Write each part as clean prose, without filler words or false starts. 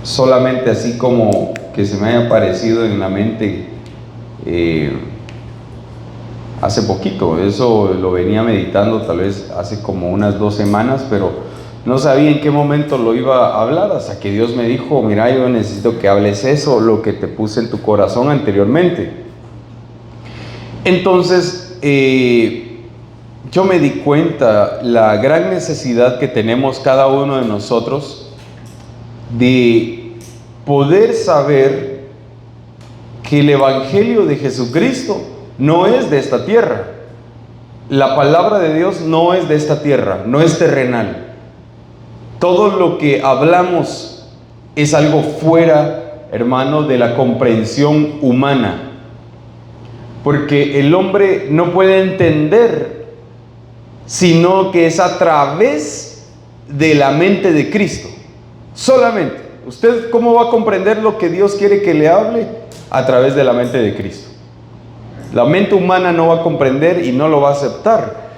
solamente así como que se me haya aparecido en la mente hace poquito. Eso lo venía meditando tal vez hace como unas 2 semanas, pero no sabía en qué momento lo iba a hablar, hasta que Dios me dijo: mira, yo necesito que hables eso, lo que te puse en tu corazón anteriormente. Entonces, yo me di cuenta la gran necesidad que tenemos cada uno de nosotros de poder saber que el Evangelio de Jesucristo no es de esta tierra. La palabra de Dios no es de esta tierra, no es terrenal. Todo lo que hablamos es algo fuera, hermano, de la comprensión humana. Porque el hombre no puede entender, sino que es a través de la mente de Cristo. Solamente. ¿Usted cómo va a comprender lo que Dios quiere que le hable? A través de la mente de Cristo. La mente humana no va a comprender y no lo va a aceptar.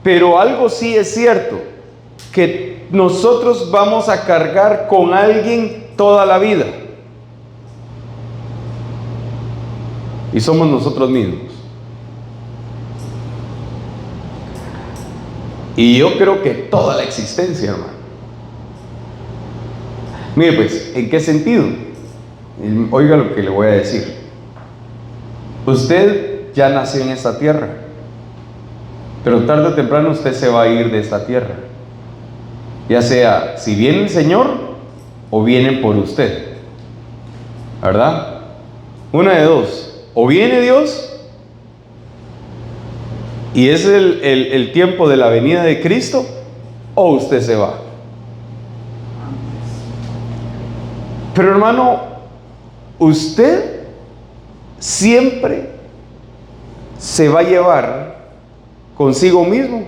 Pero algo sí es cierto, que nosotros vamos a cargar con alguien toda la vida. Y somos nosotros mismos. Y yo creo que toda la existencia, hermano. Mire pues, ¿en qué sentido? Oiga lo que le voy a decir. Usted ya nació en esta tierra, pero tarde o temprano usted se va a ir de esta tierra. Ya sea si viene el Señor o vienen por usted, ¿verdad? Una de dos: o viene Dios y es el tiempo de la venida de Cristo, o usted se va. Pero hermano, usted siempre se va a llevar consigo mismo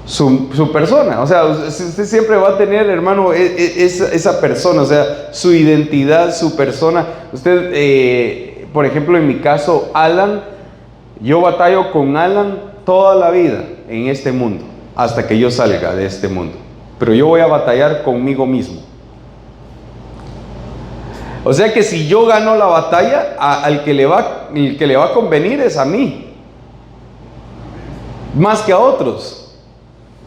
su persona. O sea, usted siempre va a tener, hermano, esa persona, o sea, su identidad, su persona. Usted, por ejemplo, en mi caso, Alan, yo batallo con Alan toda la vida en este mundo, hasta que yo salga de este mundo. Pero yo voy a batallar conmigo mismo. O sea que si yo gano la batalla, el que le va a convenir es a mí, más que a otros,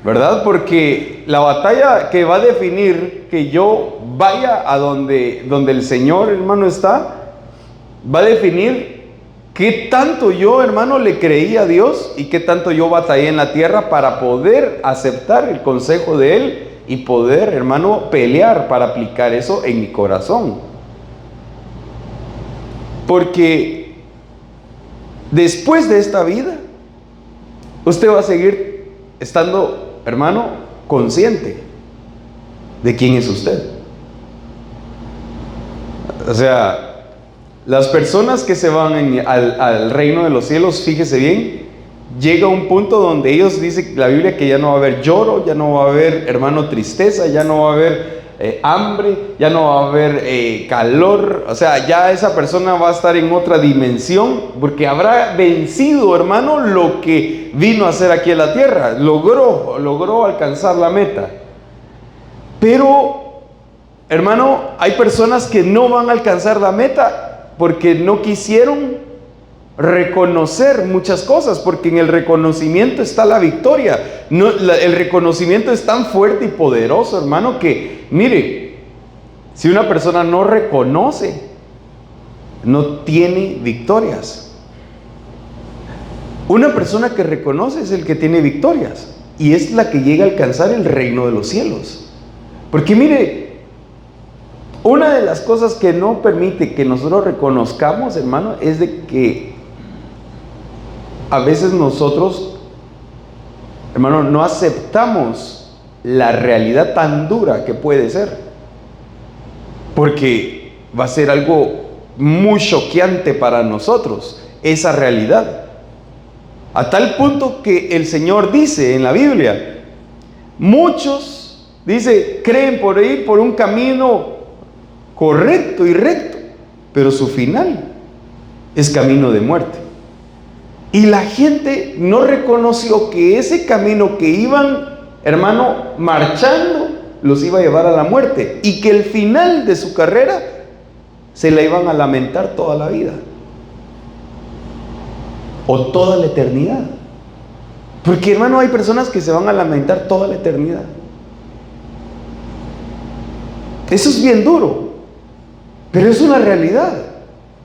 ¿verdad? Porque la batalla que va a definir que yo vaya a donde el Señor, hermano, está, va a definir qué tanto yo, hermano, le creí a Dios y qué tanto yo batallé en la tierra para poder aceptar el consejo de Él y poder, hermano, pelear para aplicar eso en mi corazón. Porque después de esta vida, usted va a seguir estando, hermano, consciente de quién es usted. O sea, las personas que se van al reino de los cielos, fíjese bien, llega un punto donde ellos dicen la Biblia que ya no va a haber lloro, ya no va a haber, hermano, tristeza, ya no va a haber hambre, ya no va a haber calor. O sea, ya esa persona va a estar en otra dimensión, porque habrá vencido, hermano, lo que vino a hacer aquí en la tierra. Logró alcanzar la meta. Pero, hermano, hay personas que no van a alcanzar la meta porque no quisieron reconocer muchas cosas, porque en el reconocimiento está la victoria. El reconocimiento es tan fuerte y poderoso, hermano, que, mire, si una persona no reconoce, no tiene victorias. Una persona que reconoce es el que tiene victorias, y es la que llega a alcanzar el reino de los cielos. Porque mire, una de las cosas que no permite que nosotros reconozcamos, hermano, es de que a veces nosotros, hermano, no aceptamos la realidad tan dura que puede ser, porque va a ser algo muy choqueante para nosotros, esa realidad, a tal punto que el Señor dice en la Biblia, muchos, dice, creen por ir por un camino correcto y recto, pero su final es camino de muerte. Y la gente no reconoció que ese camino que iban, hermano, marchando, los iba a llevar a la muerte y que el final de su carrera se la iban a lamentar toda la vida o toda la eternidad. Porque, hermano, hay personas que se van a lamentar toda la eternidad. Eso es bien duro, pero es una realidad.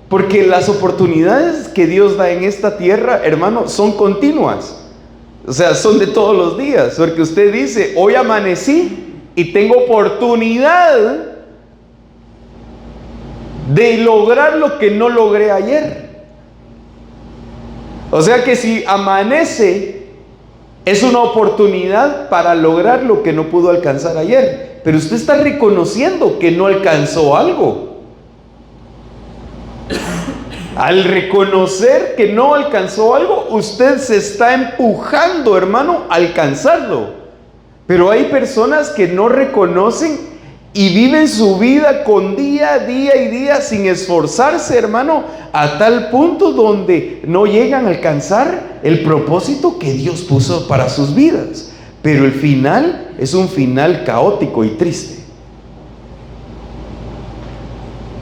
Porque las oportunidades que Dios da en esta tierra, hermano, son continuas. O sea, son de todos los días. Porque usted dice, hoy amanecí y tengo oportunidad de lograr lo que no logré ayer. O sea que si amanece, es una oportunidad para lograr lo que no pudo alcanzar ayer. Pero usted está reconociendo que no alcanzó algo. Al reconocer que no alcanzó algo, usted se está empujando, hermano, a alcanzarlo. Pero hay personas que no reconocen y viven su vida con día y día sin esforzarse, hermano, a tal punto donde no llegan a alcanzar el propósito que Dios puso para sus vidas. Pero el final es un final caótico y triste.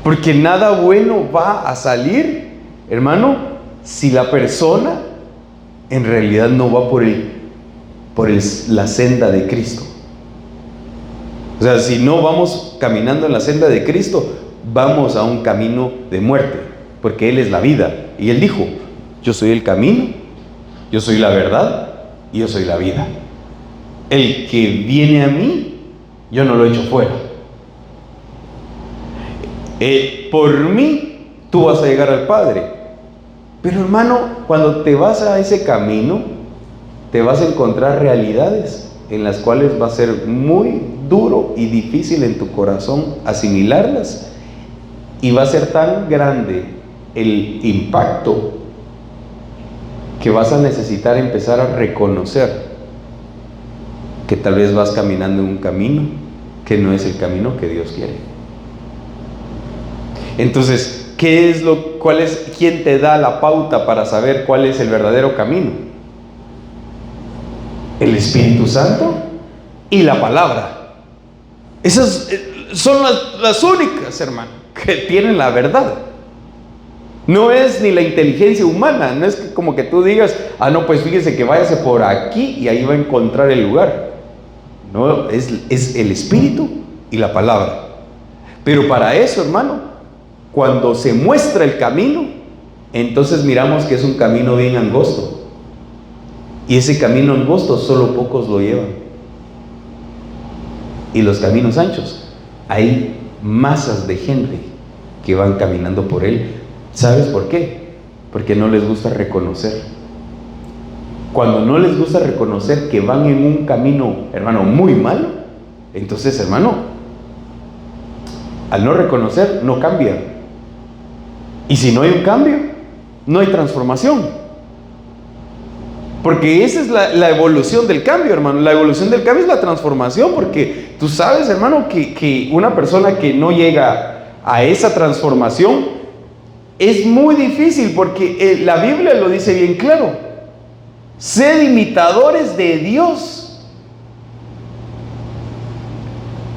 Porque nada bueno va a salir, hermano, si la persona en realidad no va por la senda de Cristo. O sea, si no vamos caminando en la senda de Cristo, vamos a un camino de muerte, porque Él es la vida. Y Él dijo, yo soy el camino, yo soy la verdad y yo soy la vida. El que viene a mí, yo no lo echo fuera. Por mí, tú vas a llegar al Padre. Pero, hermano, cuando te vas a ese camino, te vas a encontrar realidades en las cuales va a ser muy duro y difícil en tu corazón asimilarlas, y va a ser tan grande el impacto que vas a necesitar empezar a reconocer que tal vez vas caminando en un camino que no es el camino que Dios quiere. Entonces, ¿quién te da la pauta para saber cuál es el verdadero camino? El Espíritu Santo y la palabra. Esas son las únicas, hermano, que tienen la verdad. No es ni la inteligencia humana, no es como que tú digas, no, pues fíjese que váyase por aquí y ahí va a encontrar el lugar. No, es el Espíritu y la palabra. Pero para eso, hermano, cuando se muestra el camino, entonces miramos que es un camino bien angosto. Y ese camino angosto solo pocos lo llevan. Y los caminos anchos, hay masas de gente que van caminando por él. ¿Sabes por qué? Porque no les gusta reconocer. Cuando no les gusta reconocer que van en un camino, hermano, muy malo, entonces, hermano, al no reconocer, no cambia. Y si no hay un cambio, no hay transformación. Porque esa es la evolución del cambio, hermano. La evolución del cambio es la transformación, porque tú sabes, hermano, que una persona que no llega a esa transformación es muy difícil, porque la Biblia lo dice bien claro: sed imitadores de Dios.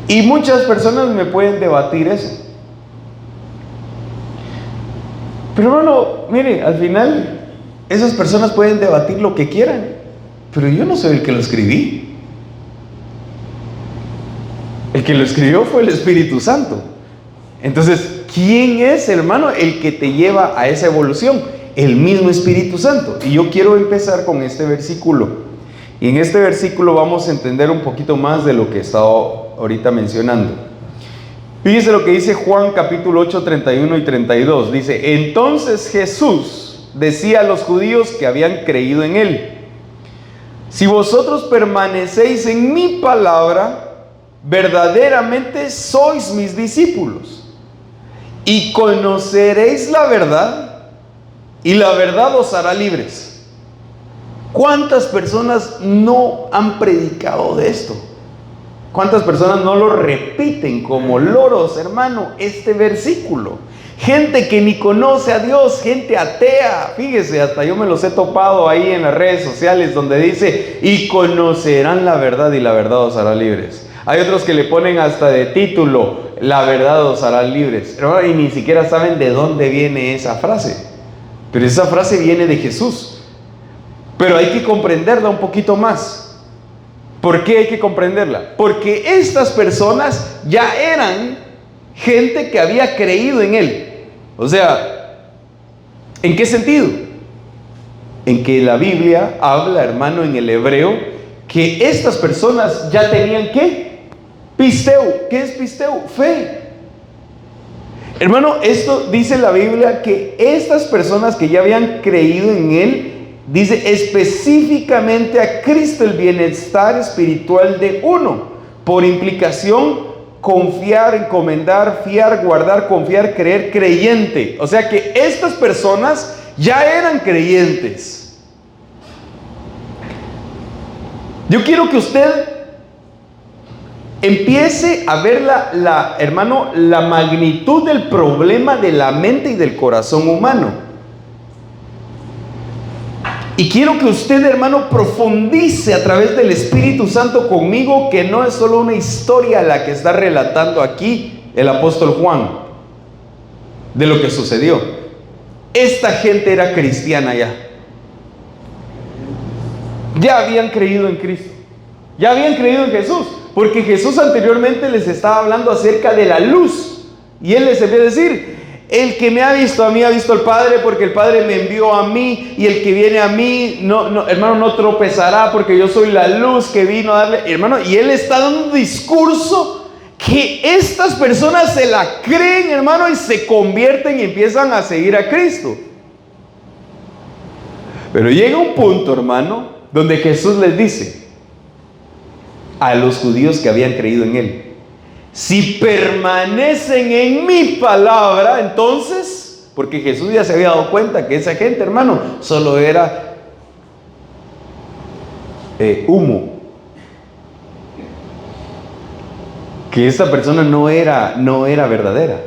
Y muchas personas me pueden debatir eso. Pero hermano, mire, al final esas personas pueden debatir lo que quieran, pero yo no soy el que lo escribí. El que lo escribió fue el Espíritu Santo. Entonces, ¿quién es, hermano, el que te lleva a esa evolución? El mismo Espíritu Santo. Y yo quiero empezar con este versículo. Y en este versículo vamos a entender un poquito más de lo que he estado ahorita mencionando. Fíjese lo que dice Juan capítulo 8, 31 y 32. Dice: entonces Jesús decía a los judíos que habían creído en él: si vosotros permanecéis en mi palabra, verdaderamente sois mis discípulos, y conoceréis la verdad, y la verdad os hará libres. ¿Cuántas personas no han predicado de esto? ¿Cuántas personas no lo repiten como loros, hermano, este versículo? Gente que ni conoce a Dios, gente atea. Fíjese, hasta yo me los he topado ahí en las redes sociales donde dice: y conocerán la verdad y la verdad os hará libres. Hay otros que le ponen hasta de título, la verdad os hará libres. Y ni siquiera saben de dónde viene esa frase. Pero esa frase viene de Jesús. Pero hay que comprenderla un poquito más. ¿Por qué hay que comprenderla? Porque estas personas ya eran gente que había creído en Él. O sea, ¿en qué sentido? En que la Biblia habla, hermano, en el hebreo, que estas personas ya tenían ¿qué? Pisteu. ¿Qué es pisteu? Fe. Hermano, esto dice la Biblia que estas personas que ya habían creído en Él, dice específicamente a Cristo el bienestar espiritual de uno. Por implicación, confiar, encomendar, fiar, guardar, confiar, creer, creyente. O sea que estas personas ya eran creyentes. Yo quiero que usted empiece a ver hermano, la magnitud del problema de la mente y del corazón humano. Y quiero que usted, hermano, profundice a través del Espíritu Santo conmigo, que no es solo una historia la que está relatando aquí el apóstol Juan de lo que sucedió. Esta gente era cristiana ya. Ya habían creído en Cristo. Ya habían creído en Jesús. Porque Jesús anteriormente les estaba hablando acerca de la luz. Y Él les empezó a decir: el que me ha visto a mí ha visto al Padre, porque el Padre me envió a mí, y el que viene a mí, hermano, no tropezará, porque yo soy la luz que vino a darle, hermano. Y Él está dando un discurso que estas personas se la creen, hermano, y se convierten y empiezan a seguir a Cristo. Pero llega un punto, hermano, donde Jesús les dice a los judíos que habían creído en Él: si permanecen en mi palabra, entonces, porque Jesús ya se había dado cuenta que esa gente, hermano, solo era humo, que esta persona no era verdadera,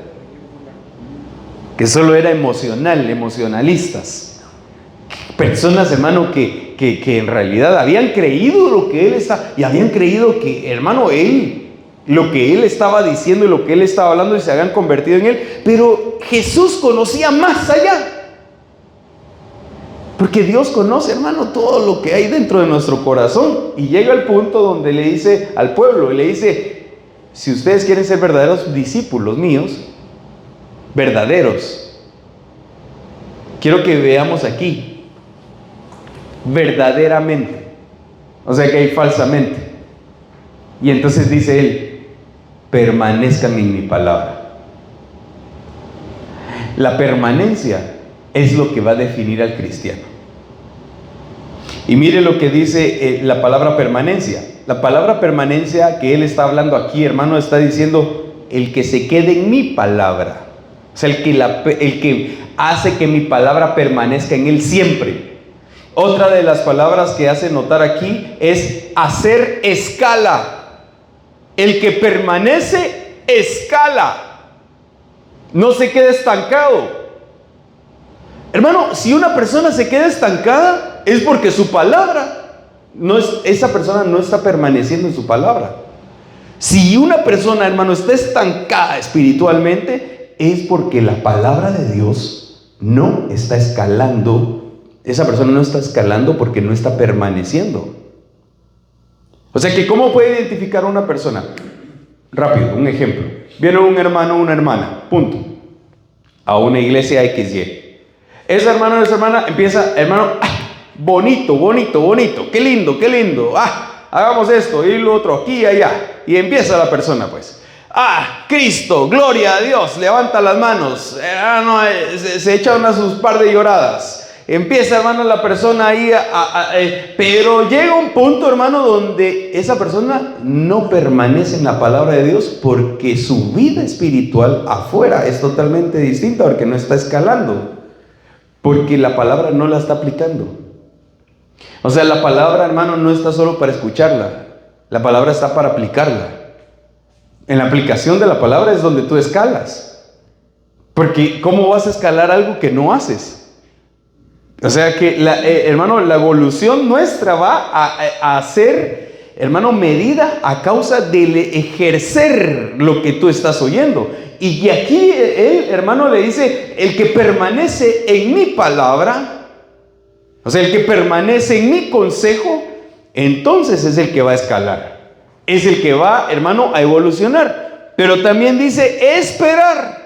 que solo era emocionalistas, personas, hermano, que en realidad habían creído lo que Él está, y habían creído que, hermano, lo que Él estaba diciendo y lo que Él estaba hablando, y se habían convertido en Él. Pero Jesús conocía más allá, porque Dios conoce, hermano, todo lo que hay dentro de nuestro corazón. Y llega al punto donde le dice al pueblo, le dice: si ustedes quieren ser verdaderos discípulos míos, verdaderos, quiero que veamos aquí, verdaderamente. O sea que hay falsamente. Y entonces dice Él: permanezcan en mi palabra. La permanencia es lo que va a definir al cristiano. Y mire lo que dice la palabra permanencia. La palabra permanencia que Él está hablando aquí, hermano, está diciendo: el que se quede en mi palabra. O sea, el que hace que mi palabra permanezca en Él siempre. Otra de las palabras que hace notar aquí es hacer escala. El que permanece escala, no se queda estancado. Hermano, si una persona se queda estancada, es porque su palabra esa persona no está permaneciendo en su palabra. Si una persona, hermano, está estancada espiritualmente, es porque la palabra de Dios no está escalando. Esa persona no está escalando porque no está permaneciendo. O sea que, ¿cómo puede identificar a una persona? Rápido, un ejemplo. Viene un hermano o una hermana, punto, a una iglesia XY. Esa hermana o esa hermana empieza: hermano, bonito, qué lindo, hagamos esto y lo otro, aquí y allá. Y empieza la persona, pues: Cristo, gloria a Dios, levanta las manos, se echa sus par de lloradas. Empieza, hermano, la persona ahí, pero llega un punto, hermano, donde esa persona no permanece en la palabra de Dios, porque su vida espiritual afuera es totalmente distinta, porque no está escalando, porque la palabra no la está aplicando. O sea, la palabra, hermano, no está solo para escucharla, la palabra está para aplicarla. En la aplicación de la palabra es donde tú escalas, porque ¿cómo vas a escalar algo que no haces? O sea que, hermano, la evolución nuestra va a hacer hermano, medida a causa del ejercer lo que tú estás oyendo. Y aquí él, hermano, le dice, el que permanece en mi palabra, o sea, el que permanece en mi consejo, entonces es el que va a escalar. Es el que va, hermano, a evolucionar. Pero también dice esperar.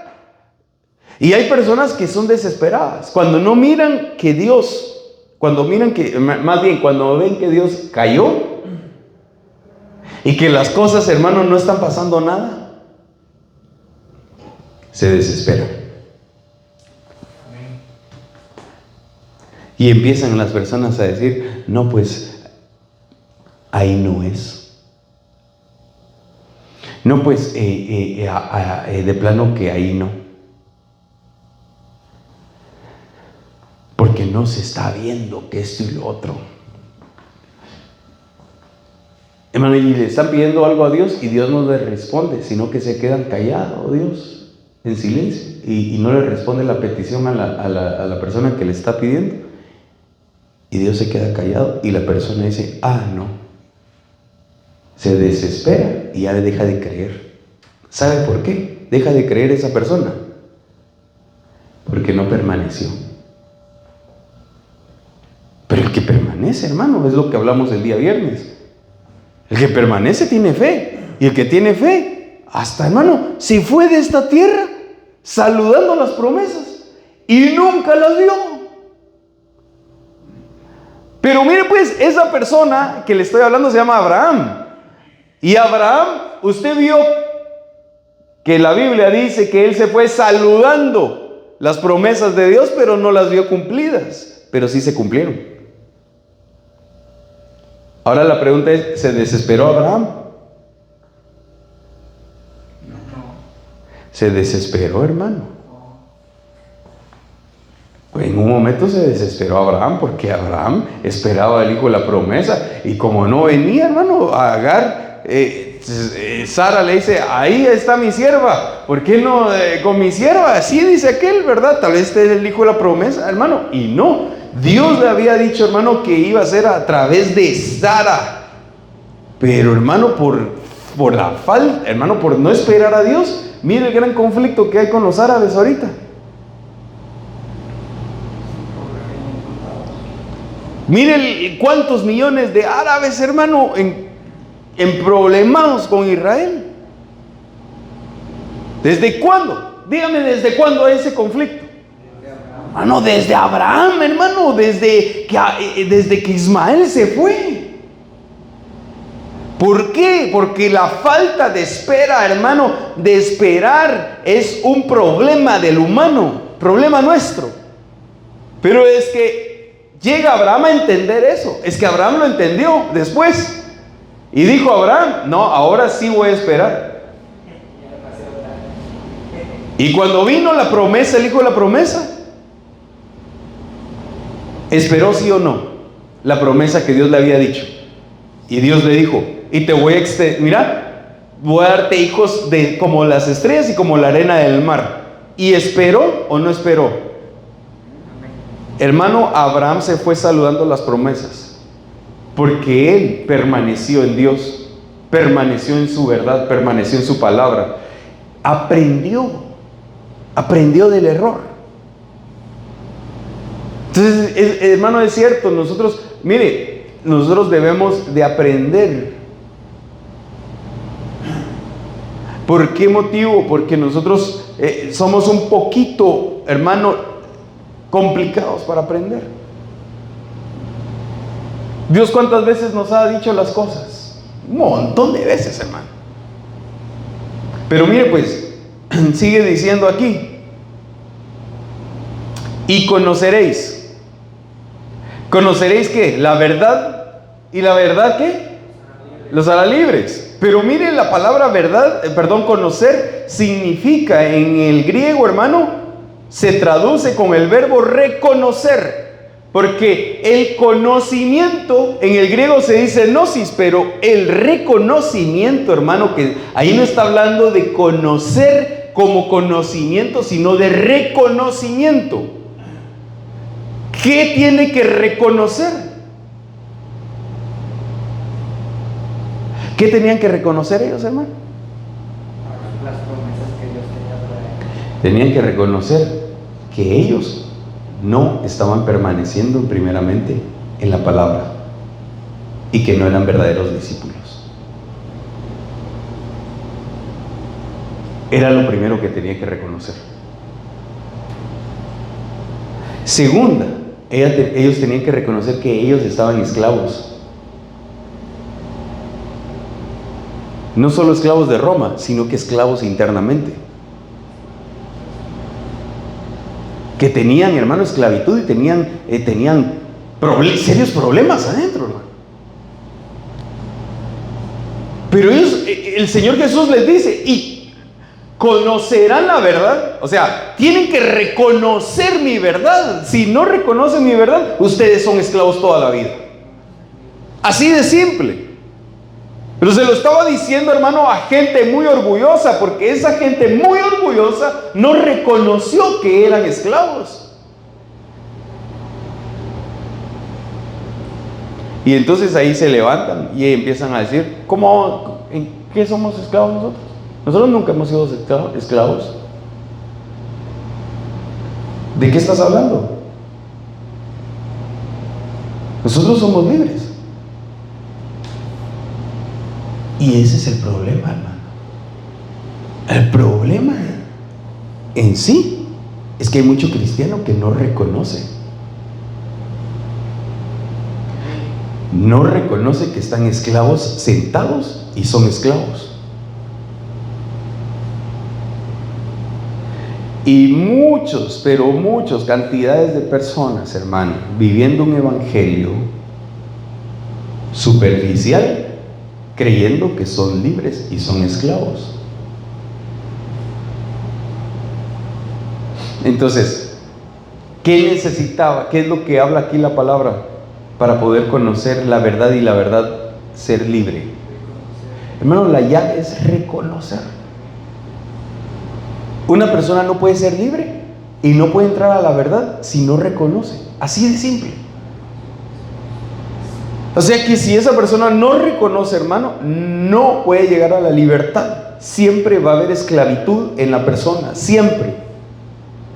Y hay personas que son desesperadas. Cuando no miran que Dios, cuando miran que, más bien, cuando ven que Dios cayó y que las cosas, hermano, no están pasando nada, se desesperan. Y empiezan las personas a decir, no, pues ahí no es. No, pues de plano que ahí no. Porque no se está viendo que esto y lo otro. Hermano, y le están pidiendo algo a Dios y Dios no les responde, sino que se quedan callados, Dios, en silencio, y no le responde la petición a la persona que le está pidiendo. Y Dios se queda callado y la persona dice, no. Se desespera y ya le deja de creer. ¿Sabe por qué? Deja de creer esa persona. Porque no permaneció. Pero el que permanece, hermano, es lo que hablamos el día viernes. El que permanece tiene fe. Y el que tiene fe, hasta, hermano, si fue de esta tierra, saludando las promesas y nunca las vio. Pero mire pues, esa persona que le estoy hablando se llama Abraham. Y Abraham, usted vio que la Biblia dice que él se fue saludando las promesas de Dios, pero no las vio cumplidas, pero sí se cumplieron. Ahora la pregunta es, ¿se desesperó Abraham? Se desesperó, hermano. En un momento se desesperó Abraham, porque Abraham esperaba al hijo de la promesa, y como no venía, hermano, a Agar, Sara le dice, ahí está mi sierva, ¿por qué no con mi sierva? Así dice aquel, ¿verdad? Tal vez este es el hijo de la promesa, hermano. Y no, Dios le había dicho, hermano, que iba a ser a través de Sara. Pero, hermano, por la falta, hermano, por no esperar a Dios, mire el gran conflicto que hay con los árabes ahorita. Mire cuántos millones de árabes, hermano, en problemados con Israel. ¿Desde cuándo? Dígame, ¿desde cuándo hay ese conflicto? Hermano, desde Abraham, hermano, desde que Ismael se fue. ¿Por qué? Porque la falta de espera, hermano, de esperar es un problema del humano, problema nuestro. Pero es que llega Abraham a entender eso. Es que Abraham lo entendió después. Y dijo Abraham, no, ahora sí voy a esperar. Y cuando vino la promesa, el hijo de la promesa, esperó sí o no la promesa que Dios le había dicho. Y Dios le dijo, y te voy a mira, voy a darte hijos como las estrellas y como la arena del mar. ¿Y esperó o no esperó? Hermano, Abraham se fue saludando las promesas, porque él permaneció en Dios, permaneció en su verdad, permaneció en su palabra. Aprendió del error. Entonces, hermano, es cierto, nosotros debemos de aprender. ¿Por qué motivo? Porque nosotros somos un poquito, hermano, complicados para aprender. Dios, ¿cuántas veces nos ha dicho las cosas? Un montón de veces, hermano. Pero mire pues, sigue diciendo aquí, y conoceréis. ¿Conoceréis qué? La verdad. ¿Y la verdad qué? Los hará libres. Pero mire, la palabra verdad, conocer, significa en el griego, hermano, se traduce con el verbo reconocer. Porque el conocimiento, en el griego se dice gnosis, pero el reconocimiento, hermano, que ahí no está hablando de conocer como conocimiento, sino de reconocimiento. ¿Qué tiene que reconocer? ¿Qué tenían que reconocer ellos, hermano? Las promesas que Dios tenía para ellos. Tenían que reconocer que ellos no estaban permaneciendo primeramente en la palabra y que no eran verdaderos discípulos. Era lo primero que tenía que reconocer. Segunda, ellos tenían que reconocer que ellos estaban esclavos. No solo esclavos de Roma, sino que esclavos internamente. Que tenían, hermano, esclavitud y tenían serios problemas adentro, hermano. Pero ellos, el Señor Jesús les dice, y conocerán la verdad. O sea, tienen que reconocer mi verdad. Si no reconocen mi verdad, ustedes son esclavos toda la vida. Así de simple. Pero se lo estaba diciendo, hermano, a gente muy orgullosa, porque esa gente muy orgullosa no reconoció que eran esclavos. Y entonces ahí se levantan y empiezan a decir, ¿cómo, en qué somos esclavos nosotros? Nosotros nunca hemos sido esclavos. ¿De qué estás hablando? Nosotros somos libres. Y ese es el problema, hermano. El problema en sí es que hay mucho cristiano que no reconoce. No reconoce que están esclavos sentados y son esclavos. Y muchos, pero muchos, cantidades de personas, hermano, viviendo un evangelio superficial, creyendo que son libres y son esclavos. Entonces, ¿qué necesitaba? ¿Qué es lo que habla aquí la palabra para poder conocer la verdad y la verdad ser libre? Hermano, la llave es reconocer. Una persona no puede ser libre y no puede entrar a la verdad si no reconoce. Así de simple. O sea que si esa persona no reconoce, hermano, no puede llegar a la libertad. Siempre va a haber esclavitud en la persona, siempre.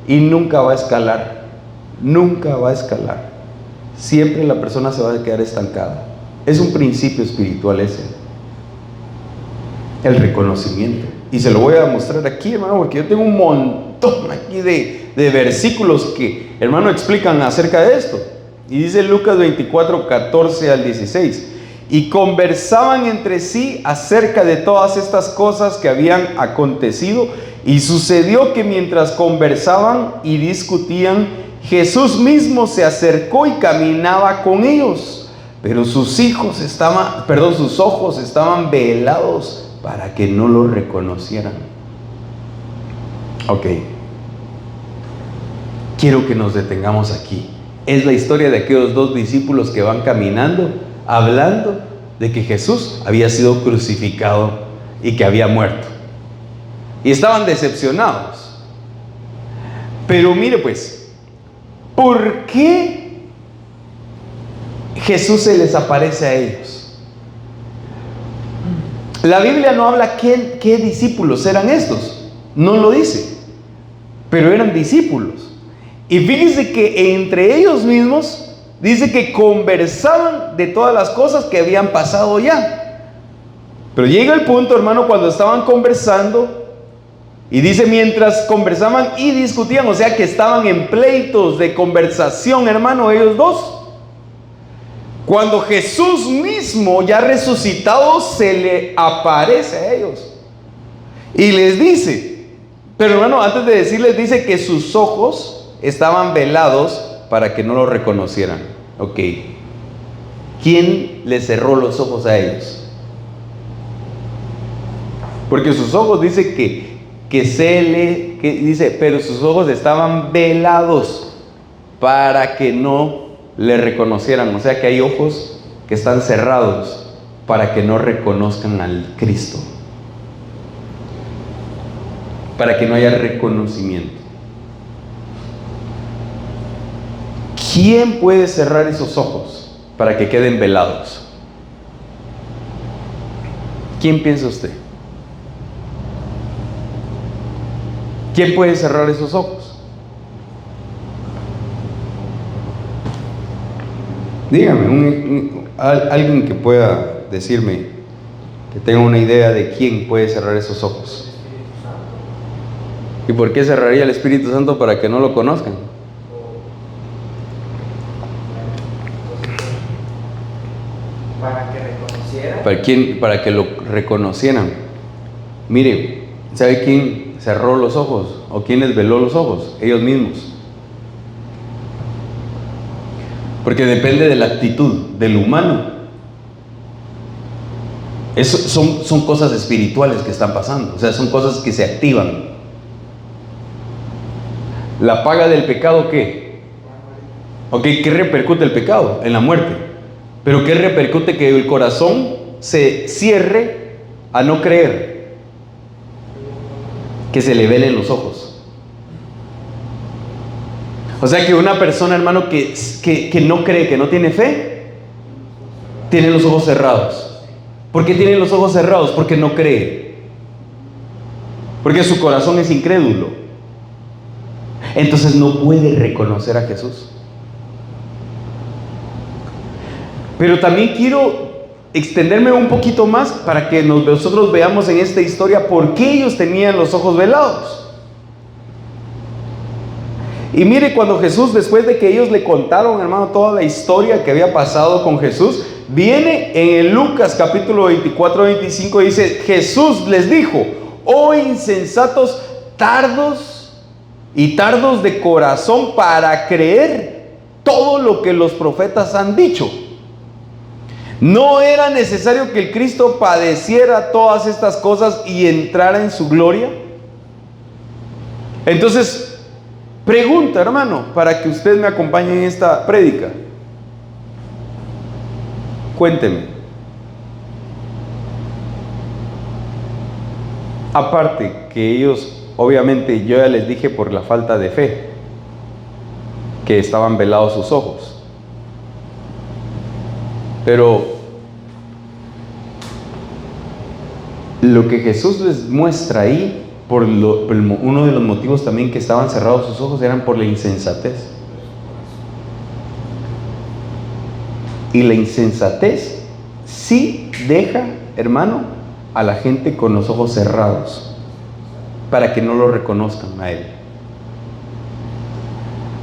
Y nunca va a escalar. Nunca va a escalar. Siempre la persona se va a quedar estancada. Es un principio espiritual ese. El reconocimiento. Y se lo voy a mostrar aquí, hermano, porque yo tengo un montón aquí de versículos que, hermano, explican acerca de esto. Y dice Lucas 24, 14 al 16. Y conversaban entre sí acerca de todas estas cosas que habían acontecido. Y sucedió que mientras conversaban y discutían, Jesús mismo se acercó y caminaba con ellos. Pero sus ojos estaban velados para que no lo reconocieran. Ok. Quiero que nos detengamos aquí. Es la historia de aquellos dos discípulos que van caminando, hablando de que Jesús había sido crucificado y que había muerto. Y estaban decepcionados. Pero mire pues, ¿por qué Jesús se les aparece a ellos? La Biblia no habla qué discípulos eran estos. No lo dice. Pero eran discípulos. Y fíjense que entre ellos mismos dice que conversaban de todas las cosas que habían pasado ya. Pero llega el punto, hermano, cuando estaban conversando, y dice mientras conversaban y discutían, o sea que estaban en pleitos de conversación, hermano, ellos dos. Cuando Jesús mismo, ya resucitado, se le aparece a ellos y les dice, pero hermano, antes de decirles, dice que sus ojos estaban velados para que no lo reconocieran. Ok. ¿Quién les cerró los ojos a ellos? Porque sus ojos dice dice, pero sus ojos estaban velados para que no le reconocieran. O sea que hay ojos que están cerrados para que no reconozcan al Cristo, para que no haya reconocimiento. ¿Quién puede cerrar esos ojos para que queden velados? ¿Quién piensa usted? ¿Quién puede cerrar esos ojos? Dígame, alguien que pueda decirme, que tenga una idea de quién puede cerrar esos ojos. ¿Y por qué cerraría el Espíritu Santo? Para que no lo conozcan. Para que reconocieran. Para que lo reconocieran. Mire, ¿sabe quién cerró los ojos? ¿O quién les veló los ojos? Ellos mismos. Porque depende de la actitud del humano. Eso son cosas espirituales que están pasando. O sea, son cosas que se activan. ¿La paga del pecado qué? Ok, ¿qué repercute el pecado? En la muerte. Pero ¿qué repercute? Que el corazón se cierre a no creer. Que se le velen los ojos. O sea que una persona, hermano, que no cree, que no tiene fe, tiene los ojos cerrados. ¿Por qué tiene los ojos cerrados? Porque no cree. Porque su corazón es incrédulo. Entonces no puede reconocer a Jesús. Pero también quiero extenderme un poquito más para que nosotros veamos en esta historia por qué ellos tenían los ojos velados. Y mire, cuando Jesús, después de que ellos le contaron, hermano, toda la historia que había pasado con Jesús, viene en el Lucas capítulo 24-25, dice: Jesús les dijo: oh insensatos, tardos de corazón para creer todo lo que los profetas han dicho. ¿No era necesario que el Cristo padeciera todas estas cosas y entrara en su gloria? Entonces, pregunta, hermano, para que usted me acompañe en esta prédica. Cuénteme. Aparte que ellos, obviamente, yo ya les dije por la falta de fe, que estaban velados sus ojos. Pero lo que Jesús les muestra ahí, uno de los motivos también que estaban cerrados sus ojos, eran por la insensatez. Y la insensatez sí deja, hermano, a la gente con los ojos cerrados, para que no lo reconozcan a Él.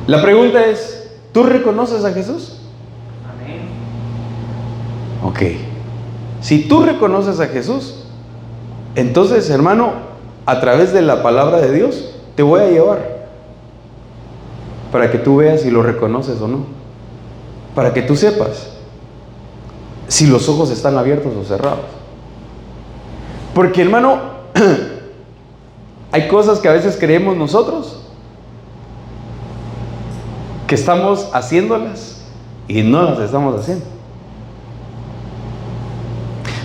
La pregunta es: ¿tú reconoces a Jesús? Amén. Ok. Si tú reconoces a Jesús, entonces, hermano, a través de la palabra de Dios, te voy a llevar para que tú veas si lo reconoces o no. Para que tú sepas si los ojos están abiertos o cerrados. Porque, hermano, hay cosas que a veces creemos nosotros que estamos haciéndolas y no las estamos haciendo.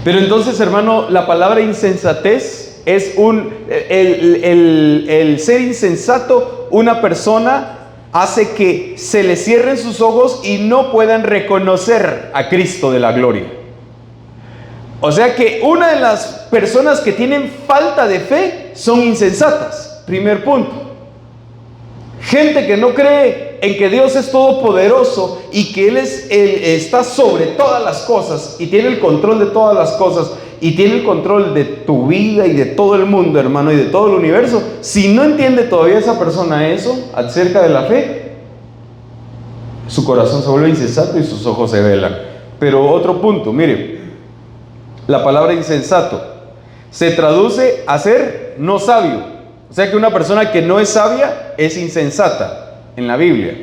Pero entonces, hermano, la palabra insensatez es el ser insensato. Una persona hace que se le cierren sus ojos y no puedan reconocer a Cristo de la gloria. O sea que una de las personas que tienen falta de fe son insensatas. Primer punto. Gente que no cree en que Dios es todopoderoso y que Él está sobre todas las cosas y tiene el control de todas las cosas y tiene el control de tu vida y de todo el mundo, hermano, y de todo el universo. Si no entiende todavía esa persona eso acerca de la fe, su corazón se vuelve insensato y sus ojos se velan. Pero otro punto, mire, la palabra insensato se traduce a ser no sabio. O sea que una persona que no es sabia es insensata en la Biblia.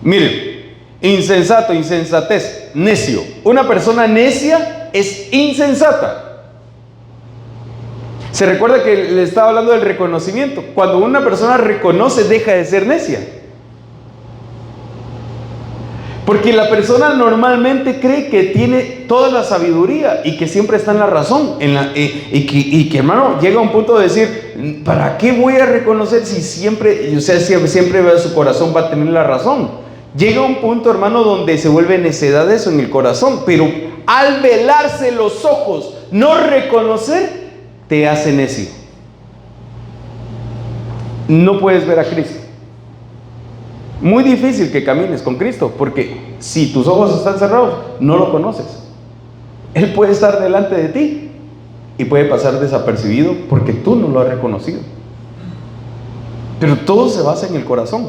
Mire, insensato, insensatez, necio. Una persona necia es insensata. Se recuerda que le estaba hablando del reconocimiento. Cuando una persona reconoce, deja de ser necia. Porque la persona normalmente cree que tiene toda la sabiduría y que siempre está en la razón. Y que, hermano, llega a un punto de decir: ¿para qué voy a reconocer si siempre su corazón va a tener la razón? Llega a un punto, hermano, donde se vuelve necedad eso en el corazón. Pero al velarse los ojos no reconocer te hace necio. No puedes ver a Cristo. Muy difícil que camines con Cristo, porque si tus ojos están cerrados, no lo conoces. Él puede estar delante de ti y puede pasar desapercibido porque tú no lo has reconocido. Pero todo se basa en el corazón.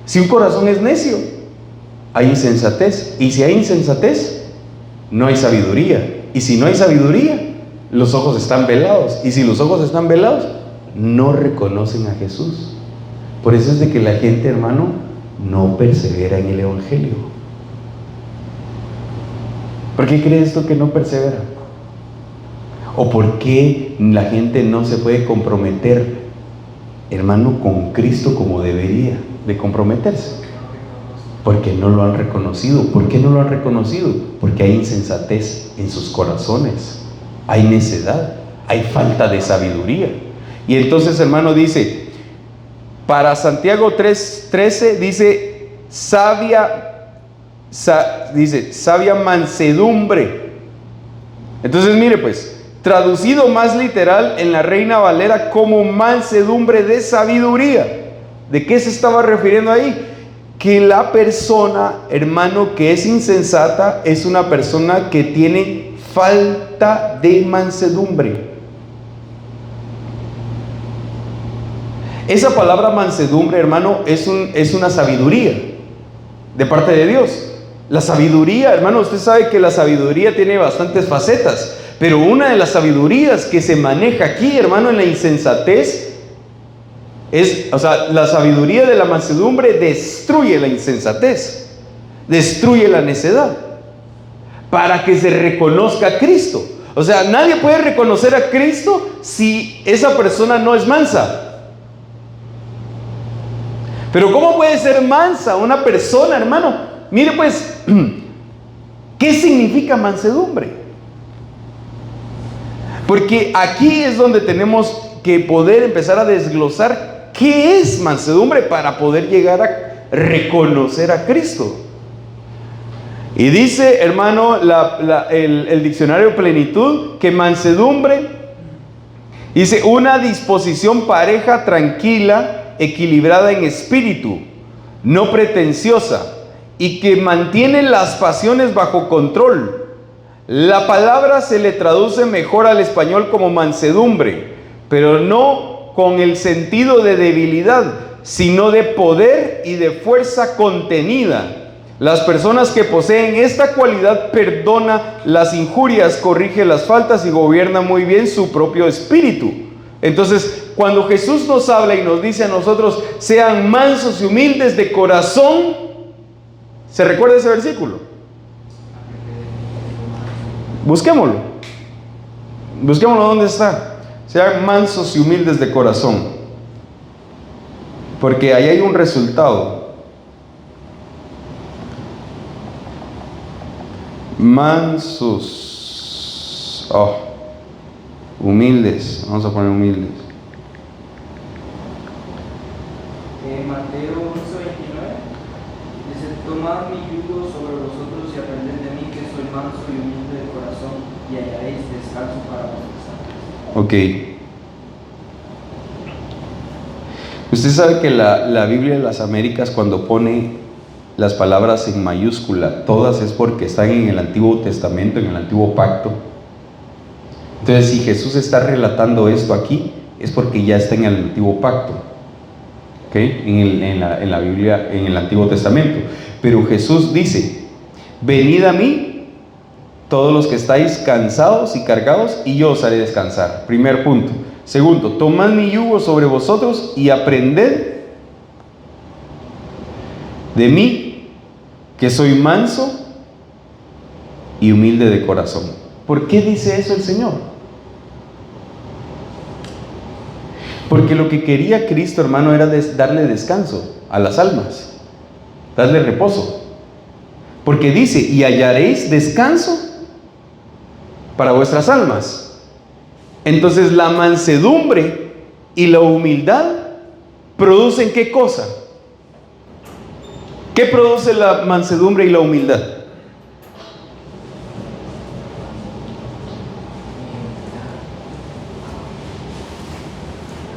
Si un corazón es necio, hay insensatez. Y si hay insensatez, no hay sabiduría. Y si no hay sabiduría, los ojos están velados. Y si los ojos están velados, no reconocen a Jesús. Por eso es de que la gente, hermano, no persevera en el Evangelio. ¿Por qué crees tú que no persevera? ¿O por qué la gente no se puede comprometer, hermano, con Cristo como debería de comprometerse? Porque no lo han reconocido. ¿Por qué no lo han reconocido? Porque hay insensatez en sus corazones, hay necedad, hay falta de sabiduría. Y entonces, hermano, dice, para Santiago 3:13 dice sabia mansedumbre. Entonces, mire pues, traducido más literal en la Reina Valera como mansedumbre de sabiduría. ¿De qué se estaba refiriendo ahí? Que la persona, hermano, que es insensata es una persona que tiene falta de mansedumbre. Esa palabra mansedumbre, hermano, es una sabiduría de parte de Dios. La sabiduría, hermano, usted sabe que la sabiduría tiene bastantes facetas, pero una de las sabidurías que se maneja aquí, hermano, en la insensatez la sabiduría de la mansedumbre destruye la insensatez, destruye la necedad, para que se reconozca a Cristo. O sea, nadie puede reconocer a Cristo si esa persona no es mansa. Pero ¿cómo puede ser mansa una persona, hermano? Mire pues, ¿qué significa mansedumbre? Porque aquí es donde tenemos que poder empezar a desglosar qué es mansedumbre para poder llegar a reconocer a Cristo. Y dice, hermano, el diccionario Plenitud, que mansedumbre, dice, una disposición pareja, tranquila, equilibrada en espíritu, no pretenciosa, y que mantiene las pasiones bajo control. La palabra se le traduce mejor al español como mansedumbre, pero no con el sentido de debilidad, sino de poder y de fuerza contenida. Las personas que poseen esta cualidad perdona las injurias, corrige las faltas y gobierna muy bien su propio espíritu. Entonces, cuando Jesús nos habla y nos dice a nosotros, sean mansos y humildes de corazón, ¿se recuerda ese versículo? Busquémoslo. Busquémoslo, ¿dónde está? Sean mansos y humildes de corazón. Porque ahí hay un resultado. Mansos. Humildes. Vamos a poner humildes. Mateo 11:29 dice: tomad mi yugo sobre vosotros y aprended de mí, que soy manso y humilde de corazón, y hallaréis descanso para vuestras almas. Ok. Usted sabe que la Biblia de las Américas, cuando pone las palabras en mayúscula, todas es porque están en el Antiguo Testamento, en el Antiguo Pacto. Entonces, si Jesús está relatando esto aquí, es porque ya está en el Antiguo Pacto, ¿okay? en la Biblia, en el Antiguo Testamento. Pero Jesús dice, venid a mí, todos los que estáis cansados y cargados, y yo os haré descansar. Primer punto. Segundo, tomad mi yugo sobre vosotros y aprended de mí, que soy manso y humilde de corazón. ¿Por qué dice eso el Señor? Porque lo que quería Cristo, hermano, era darle descanso a las almas, darle reposo. Porque dice, y hallaréis descanso para vuestras almas. Entonces la mansedumbre y la humildad producen ¿qué cosa? ¿Qué produce la mansedumbre y la humildad?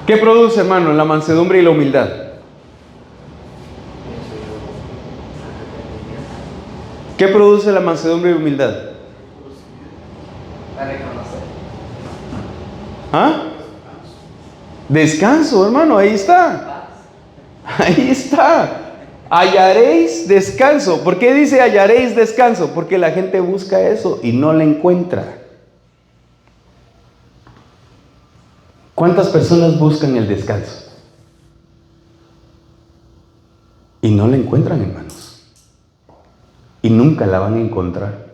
¿Qué produce, hermano, la mansedumbre y la humildad? ¿Qué produce la mansedumbre y humildad? A reconocer. ¿Ah? Descanso, hermano, ahí está. Ahí está. Hallaréis descanso. ¿Por qué dice hallaréis descanso? Porque la gente busca eso y no la encuentra. ¿Cuántas personas buscan el descanso? Y no la encuentran, hermanos. Y nunca la van a encontrar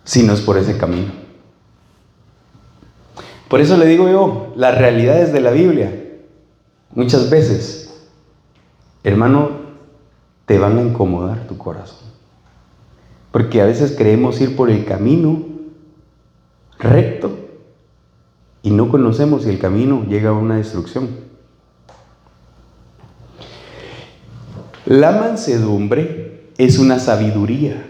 si no es por ese camino. Por eso le digo yo, las realidades de la Biblia, muchas veces, hermano, te van a incomodar tu corazón. Porque a veces creemos ir por el camino recto y no conocemos si el camino llega a una destrucción. La mansedumbre es una sabiduría.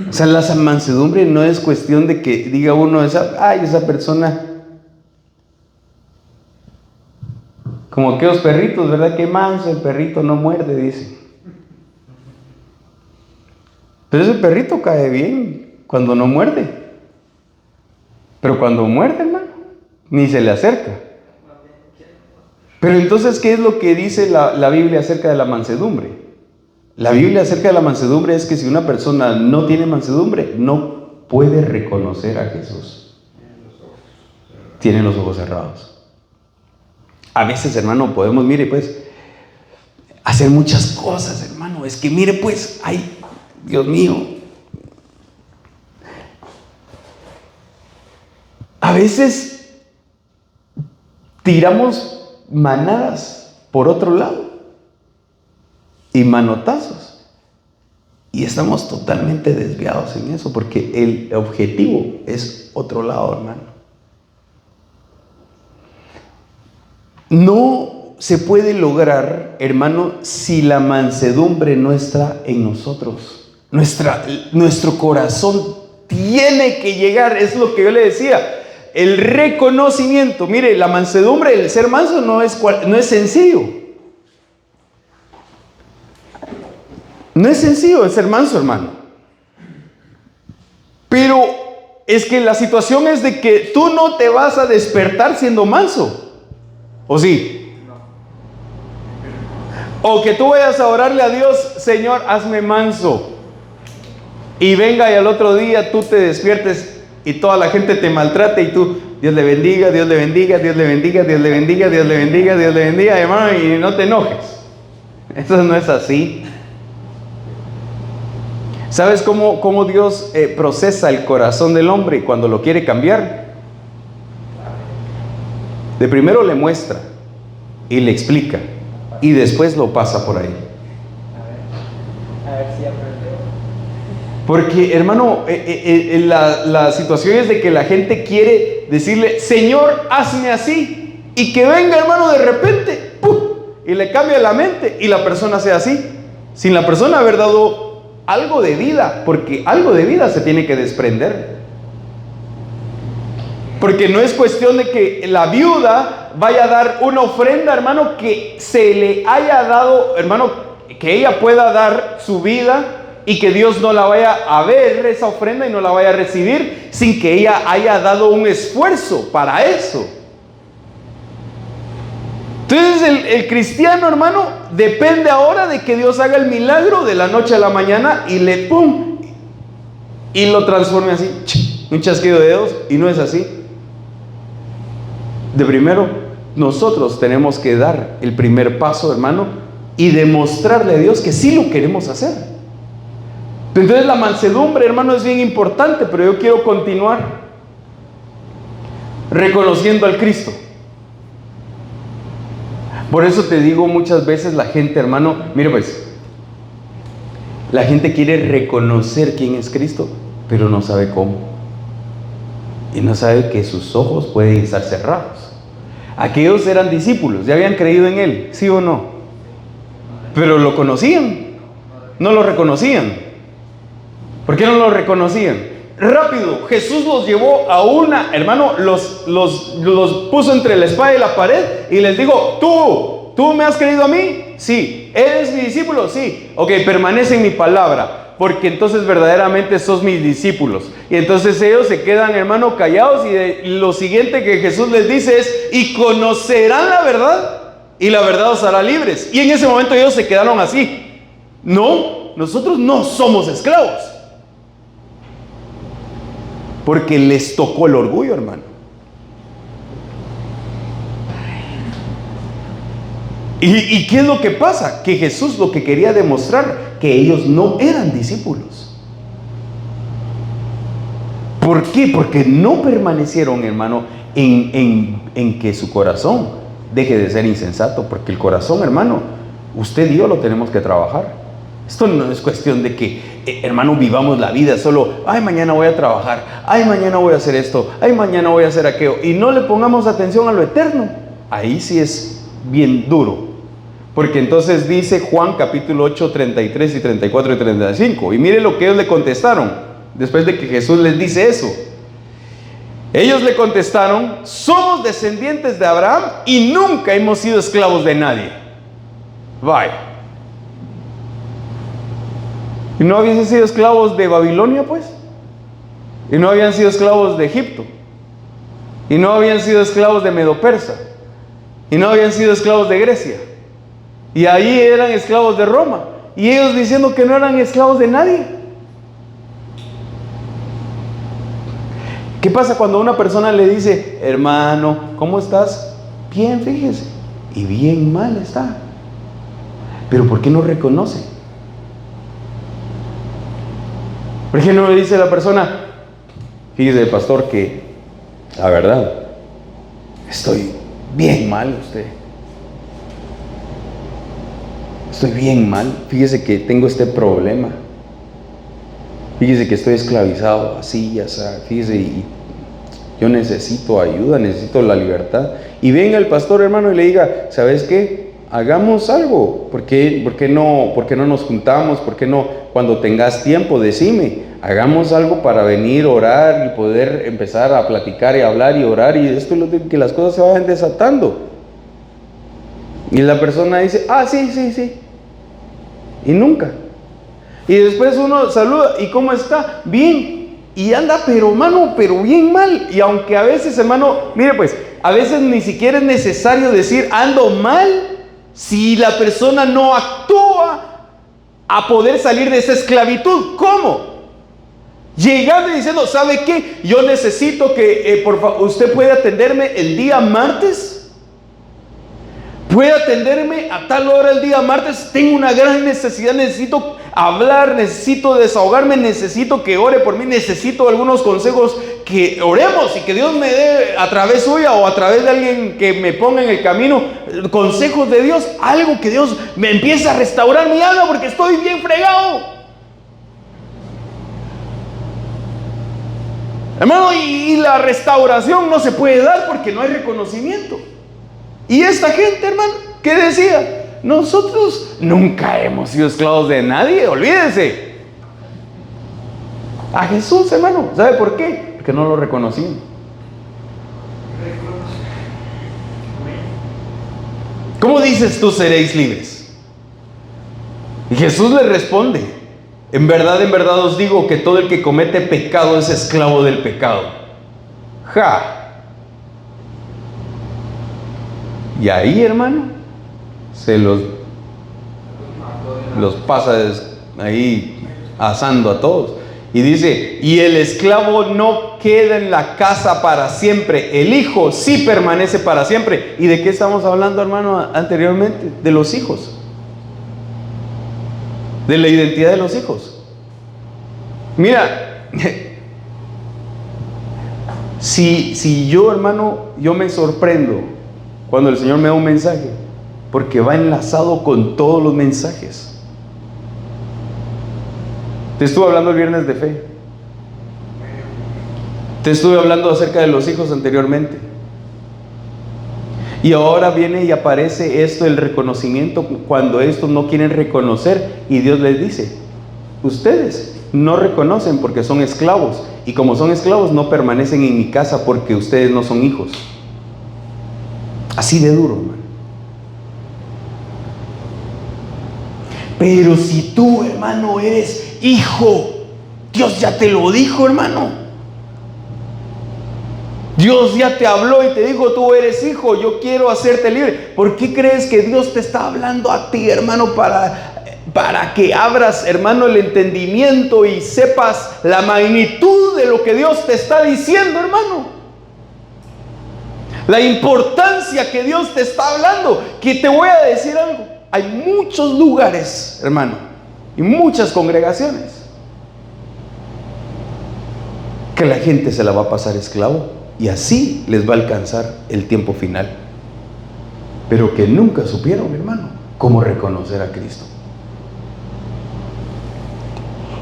O sea, la mansedumbre no es cuestión de que diga uno, esa persona, como aquellos perritos, ¿verdad? Qué manso, el perrito no muerde, dice. Pero ese perrito cae bien cuando no muerde. Pero cuando muerde, hermano, ni se le acerca. Pero entonces, ¿qué es lo que dice la Biblia acerca de la mansedumbre? La Biblia acerca de la mansedumbre es que si una persona no tiene mansedumbre, no puede reconocer a Jesús. Tiene los ojos cerrados. A veces, hermano, podemos, mire, pues, hacer muchas cosas, hermano. Es que, mire, pues, ay, Dios mío. A veces tiramos manadas por otro lado y manotazos y estamos totalmente desviados en eso porque el objetivo es otro lado, hermano. No se puede lograr, hermano, si la mansedumbre no está en nosotros. Nuestro corazón tiene que llegar, es lo que yo le decía. El reconocimiento, mire, la mansedumbre, el ser manso no es sencillo. No es sencillo el ser manso, hermano. Pero es que la situación es de que tú no te vas a despertar siendo manso. ¿O sí? O que tú vayas a orarle a Dios, Señor, hazme manso. Y venga y al otro día tú te despiertes y toda la gente te maltrata y tú, Dios le bendiga, Dios le bendiga, Dios le bendiga, Dios le bendiga, Dios le bendiga, Dios le bendiga, hermano, y no te enojes. Eso no es así. ¿Sabes cómo Dios procesa el corazón del hombre cuando lo quiere cambiar? De primero le muestra y le explica y después lo pasa por ahí. A ver si aprendió. Porque, hermano, la situación es de que la gente quiere decirle, Señor, hazme así. Y que venga, hermano, de repente, ¡pum!, y le cambia la mente y la persona sea así. Sin la persona haber dado algo de vida, porque algo de vida se tiene que desprender. Porque no es cuestión de que la viuda vaya a dar una ofrenda, hermano, que se le haya dado, hermano, que ella pueda dar su vida y que Dios no la vaya a ver esa ofrenda y no la vaya a recibir sin que ella haya dado un esfuerzo para eso. Entonces el cristiano, hermano, depende ahora de que Dios haga el milagro de la noche a la mañana y le pum y lo transforme así, un chasquido de dedos, y no es así. De primero, nosotros tenemos que dar el primer paso, hermano, y demostrarle a Dios que sí lo queremos hacer. Entonces la mansedumbre, hermano, es bien importante, pero yo quiero continuar reconociendo al Cristo. Por eso te digo muchas veces la gente, hermano, mire pues, la gente quiere reconocer quién es Cristo, pero no sabe cómo. Y no sabe que sus ojos pueden estar cerrados. Aquellos eran discípulos, ya habían creído en Él, ¿sí o no? Pero lo conocían, no lo reconocían. ¿Por qué no lo reconocían? rápido, Jesús los llevó a una, hermano, los puso entre la espada y la pared y les dijo: ¿Tú me has creído a mí? Sí. ¿Eres mi discípulo? Sí. Ok, permanece en mi palabra, porque entonces verdaderamente sos mis discípulos. Y entonces ellos se quedan, hermano, callados, y lo siguiente que Jesús les dice es: y conocerán la verdad, y la verdad os hará libres. Y en ese momento ellos se quedaron así. No, nosotros no somos esclavos. Porque les tocó el orgullo, hermano. ¿Y qué es lo que pasa? Que Jesús lo que quería demostrar, que ellos no eran discípulos. ¿Por qué? Porque no permanecieron, hermano, en que su corazón deje de ser insensato. Porque el corazón, hermano, usted y yo lo tenemos que trabajar. Esto no es cuestión de que, hermano, vivamos la vida solo: ay, mañana voy a trabajar, ay, mañana voy a hacer esto, ay, mañana voy a hacer aquello, y no le pongamos atención a lo eterno. Ahí sí es bien duro. Porque entonces dice Juan capítulo 8, 33 y 34 y 35. Y mire lo que ellos le contestaron después de que Jesús les dice eso. Ellos le contestaron: somos descendientes de Abraham y nunca hemos sido esclavos de nadie. Vaya. ¿Y no habían sido esclavos de Babilonia, pues? ¿Y no habían sido esclavos de Egipto? ¿Y no habían sido esclavos de Medo-Persa? ¿Y no habían sido esclavos de Grecia? Y ahí eran esclavos de Roma. Y ellos diciendo que no eran esclavos de nadie. ¿Qué pasa cuando una persona le dice: hermano, ¿cómo estás? Bien, fíjese. Y bien mal está. ¿Pero por qué no reconoce? ¿Por qué no le dice a la persona: fíjese, pastor, que la verdad, estoy bien mal usted? Estoy bien mal. Fíjese que tengo este problema. Fíjese que estoy esclavizado así y así. Fíjese, y yo necesito ayuda, necesito la libertad. Y venga el pastor, hermano, y le diga: ¿sabes qué? Hagamos algo. ¿Por qué no nos juntamos? ¿Por qué no, cuando tengas tiempo, decime? Hagamos algo para venir, orar y poder empezar a platicar y hablar y orar, y esto es lo que las cosas se vayan desatando. Y la persona dice: ah, sí. Y nunca. Y después uno saluda: ¿y cómo está? Bien. Y anda, pero hermano, pero bien mal. Y aunque a veces, hermano, mire pues, a veces ni siquiera es necesario decir ando mal, si la persona no actúa a poder salir de esa esclavitud. ¿Cómo? Llegando y diciendo: ¿sabe qué? Yo necesito que por favor usted puede atenderme el día martes. ¿Puede atenderme a tal hora el día martes? Tengo una gran necesidad, necesito hablar, necesito desahogarme, necesito que ore por mí, necesito algunos consejos, que oremos y que Dios me dé a través suya o a través de alguien que me ponga en el camino consejos de Dios, algo que Dios me empiece a restaurar mi alma porque estoy bien fregado. Hermano, y la restauración no se puede dar porque no hay reconocimiento. Y esta gente, hermano, ¿qué decía? Nosotros nunca hemos sido esclavos de nadie, olvídense. A Jesús, hermano, ¿sabe por qué? Porque no lo reconocían. ¿Cómo dices tú seréis libres? Y Jesús le responde: en verdad os digo que todo el que comete pecado es esclavo del pecado. ¡Ja! Y ahí, hermano, se los pasa ahí asando a todos. Y dice: y el esclavo no queda en la casa para siempre, el hijo sí permanece para siempre. ¿Y de qué estamos hablando, hermano, anteriormente? De los hijos, de la identidad de los hijos. Mira, si yo, hermano, yo me sorprendo cuando el Señor me da un mensaje, porque va enlazado con todos los mensajes. Te estuve hablando el viernes de fe. Te estuve hablando acerca de los hijos anteriormente. Y ahora viene y aparece esto, el reconocimiento, cuando estos no quieren reconocer, y Dios les dice: ustedes no reconocen porque son esclavos. y como son esclavos no permanecen en mi casa porque ustedes no son hijos. Así de duro, hermano. Pero si tú, hermano, eres hijo, Dios ya te lo dijo, hermano. Dios ya te habló y te dijo, tú eres hijo, yo quiero hacerte libre. ¿Por qué crees que Dios te está hablando a ti, hermano, para que abras, hermano, el entendimiento y sepas la magnitud de lo que Dios te está diciendo, hermano? La importancia que Dios te está hablando. Que te voy a decir algo. Hay muchos lugares, hermano, y muchas congregaciones que la gente se la va a pasar esclavo y así les va a alcanzar el tiempo final. Pero que nunca supieron, hermano, cómo reconocer a Cristo.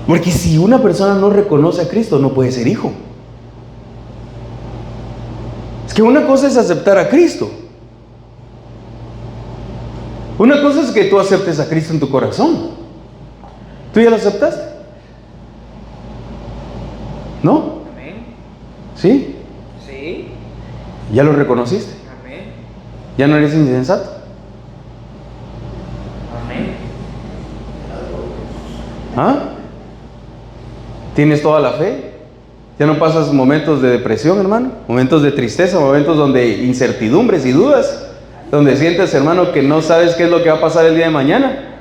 Porque si una persona no reconoce a Cristo, no puede ser hijo. Es que una cosa es aceptar a Cristo. Una cosa es que tú aceptes a Cristo en tu corazón. ¿Tú ya lo aceptaste? ¿No? Amén. ¿Sí? Sí. ¿Ya lo reconociste? Amén. ¿Ya no eres insensato? Amén. ¿Ah? ¿Tienes toda la fe? ¿Ya no pasas momentos de depresión, hermano? Momentos de tristeza, momentos donde incertidumbres y dudas, donde sientes, hermano, que no sabes qué es lo que va a pasar el día de mañana.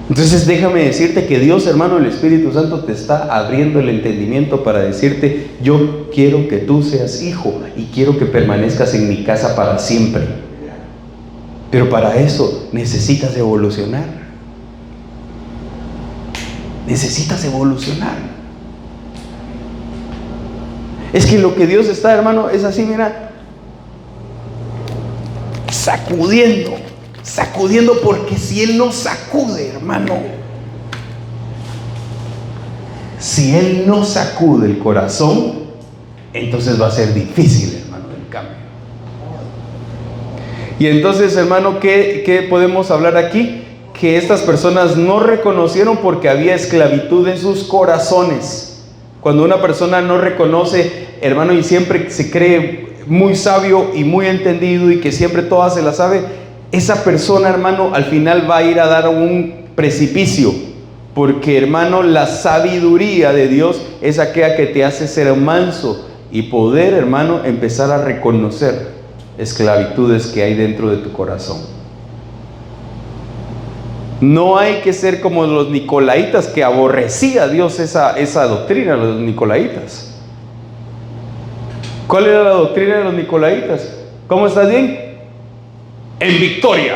Entonces déjame decirte que Dios, hermano, el Espíritu Santo te está abriendo el entendimiento para decirte, yo quiero que tú seas hijo y quiero que permanezcas en mi casa para siempre. Pero para eso necesitas evolucionar. Necesitas evolucionar. Es que lo que Dios está, hermano, es así, mira, sacudiendo, porque si Él no sacude, hermano, si Él no sacude el corazón, entonces va a ser difícil, hermano, el cambio. Y entonces, hermano, ¿qué podemos hablar aquí? Que estas personas no reconocieron porque había esclavitud en sus corazones. Cuando una persona no reconoce, hermano, y siempre se cree muy sabio y muy entendido y que siempre toda se la sabe, esa persona, hermano, al final va a ir a dar un precipicio. Porque, hermano, la sabiduría de Dios es aquella que te hace ser manso y poder, hermano, empezar a reconocer esclavitudes que hay dentro de tu corazón. No hay que ser como los nicolaitas, que aborrecía a Dios esa doctrina, los nicolaitas. ¿Cuál era la doctrina de los nicolaitas? ¿Cómo estás bien? En victoria.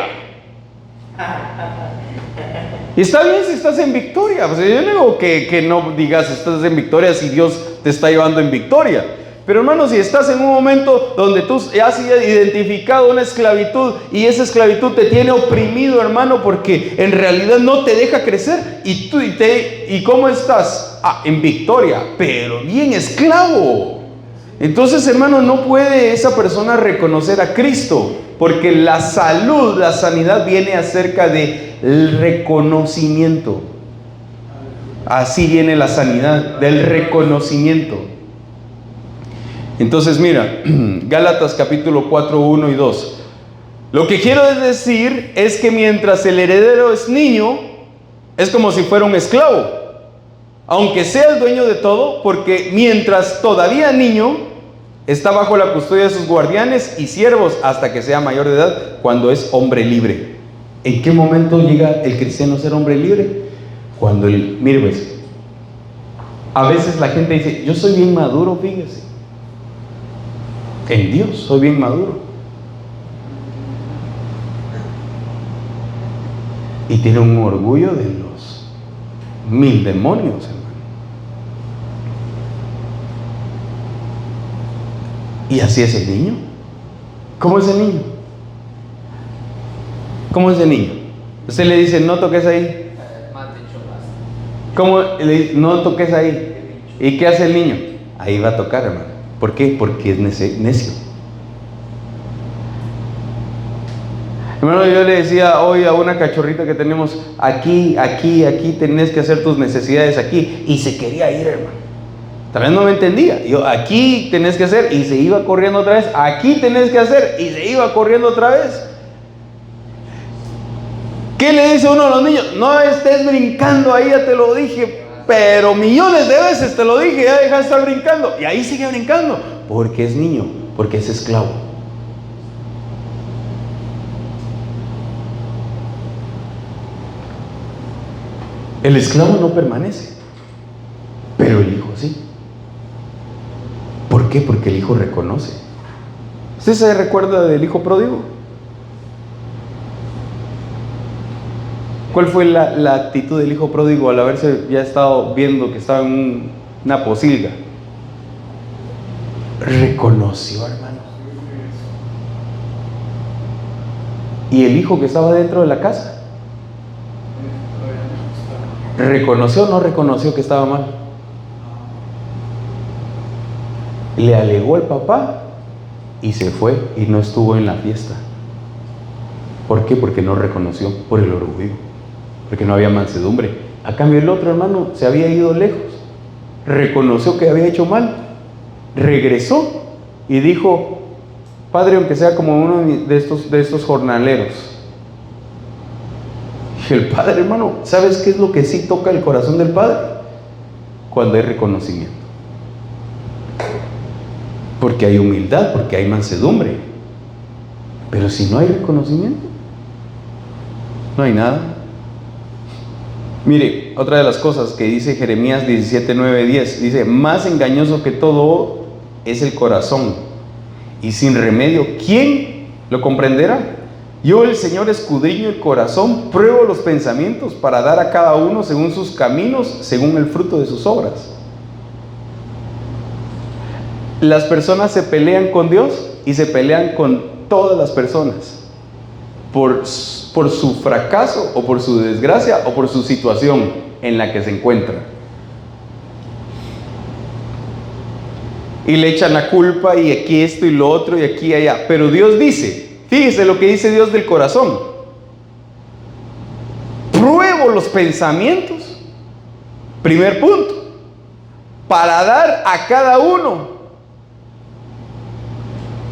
Y está bien si estás en victoria. Pues yo no digo que no digas estás en victoria si Dios te está llevando en victoria. Pero hermano, si estás en un momento donde tú has identificado una esclavitud y esa esclavitud te tiene oprimido, hermano, porque en realidad no te deja crecer, ¿y cómo estás? En victoria, pero bien esclavo. Entonces, hermano, no puede esa persona reconocer a Cristo, porque la salud, la sanidad viene acerca del reconocimiento. Así viene la sanidad, del reconocimiento. Entonces mira, Gálatas capítulo 4, 1 y 2. Lo que quiero decir es que mientras el heredero es niño, es como si fuera un esclavo, aunque sea el dueño de todo, porque mientras todavía niño, está bajo la custodia de sus guardianes y siervos hasta que sea mayor de edad, cuando es hombre libre. ¿En qué momento llega el cristiano a ser hombre libre? Cuando mire pues, a veces la gente dice, yo soy bien maduro, fíjese. En Dios soy bien maduro. Y tiene un orgullo de los 1000 demonios, hermano. Y así es el niño. ¿Cómo es el niño? ¿Cómo es el niño? Usted le dice, no toques ahí. ¿Cómo le dice, no toques ahí? ¿Y qué hace el niño? Ahí va a tocar, hermano. ¿Por qué? Porque es necio. Hermano, yo le decía hoy a una cachorrita que tenemos, aquí tenés que hacer tus necesidades aquí, y se quería ir, hermano. Tal vez no me entendía. Yo, aquí tenés que hacer, y se iba corriendo otra vez. Aquí tenés que hacer, y se iba corriendo otra vez. ¿Qué le dice uno a los niños? No estés brincando, ahí ya te lo dije, pero millones de veces te lo dije, ya deja de estar brincando. Y ahí sigue brincando, porque es niño, porque es esclavo. El esclavo no permanece, pero el hijo sí. ¿Por qué? Porque el hijo reconoce. ¿Usted se recuerda del hijo pródigo? ¿Cuál fue la actitud del hijo pródigo al haberse ya estado viendo que estaba en una posilga? Reconoció, hermano. ¿Y el hijo que estaba dentro de la casa? ¿Reconoció o no reconoció que estaba mal? Le alegó al papá y se fue y no estuvo en la fiesta. ¿Por qué? Porque no reconoció, por el orgullo, porque no había mansedumbre. A cambio el otro hermano se había ido lejos, reconoció que había hecho mal, regresó y dijo: Padre, aunque sea como uno de estos jornaleros. Y el padre, hermano, ¿sabes qué es lo que sí toca el corazón del padre? Cuando hay reconocimiento. Porque hay humildad, porque hay mansedumbre. Pero si no hay reconocimiento, no hay nada. Mire, otra de las cosas que dice Jeremías 17, 9, 10, dice: más engañoso que todo es el corazón, y sin remedio, ¿quién lo comprenderá? Yo, el Señor, escudriño el corazón, pruebo los pensamientos para dar a cada uno según sus caminos, según el fruto de sus obras. Las personas se pelean con Dios y se pelean con todas las personas por su fracaso o por su desgracia o por su situación en la que se encuentran. Y le echan la culpa, y aquí esto y lo otro y aquí y allá. Pero Dios dice, fíjese lo que dice Dios del corazón: pruebo los pensamientos, primer punto, para dar a cada uno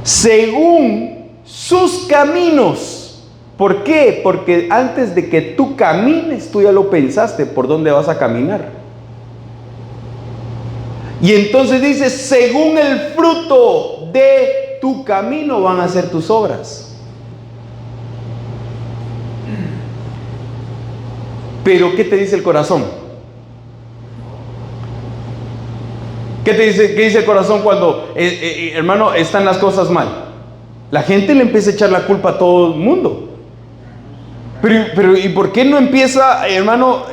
según sus caminos. ¿Por qué? Porque antes de que tú camines, tú ya lo pensaste por dónde vas a caminar. Y entonces dice: según el fruto de tu camino van a ser tus obras. Pero ¿qué te dice el corazón? ¿Qué te dice? ¿Qué dice el corazón cuando, hermano, están las cosas mal? La gente le empieza a echar la culpa a todo el mundo. Pero ¿y por qué no empieza, hermano,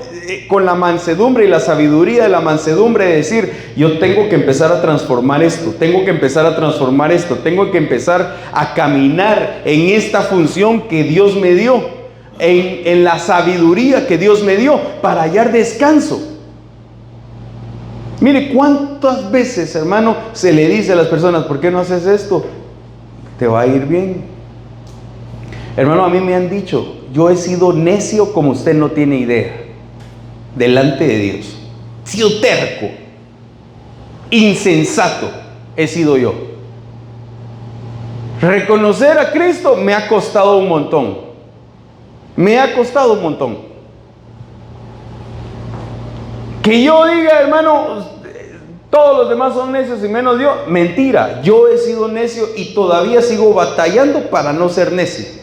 con la mansedumbre y la sabiduría de la mansedumbre, de decir: yo tengo que empezar a transformar esto, tengo que empezar a transformar esto, tengo que empezar a caminar en esta función que Dios me dio, en la sabiduría que Dios me dio, para hallar descanso? Mire, ¿cuántas veces, hermano, se le dice a las personas: ¿por qué no haces esto? Te va a ir bien. Hermano, a mí me han dicho: yo he sido necio como usted no tiene idea, delante de Dios. He sido terco, insensato he sido yo. Reconocer a Cristo me ha costado un montón. Me ha costado un montón. Que yo diga, hermano, todos los demás son necios y menos yo, mentira. Yo he sido necio y todavía sigo batallando para no ser necio.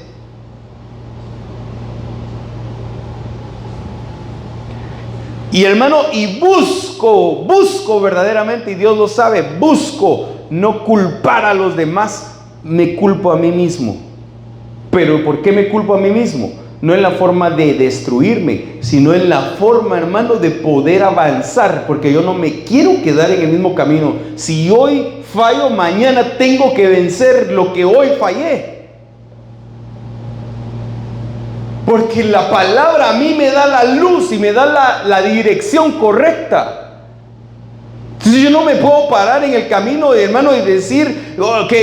Y hermano, y busco verdaderamente, y Dios lo sabe, busco no culpar a los demás, me culpo a mí mismo. Pero ¿por qué me culpo a mí mismo? No en la forma de destruirme, sino en la forma, hermano, de poder avanzar, porque yo no me quiero quedar en el mismo camino. Si hoy fallo, mañana tengo que vencer lo que hoy fallé. Porque la palabra a mí me da la luz y me da la dirección correcta. Entonces yo no me puedo parar en el camino, hermano, y decir, ok,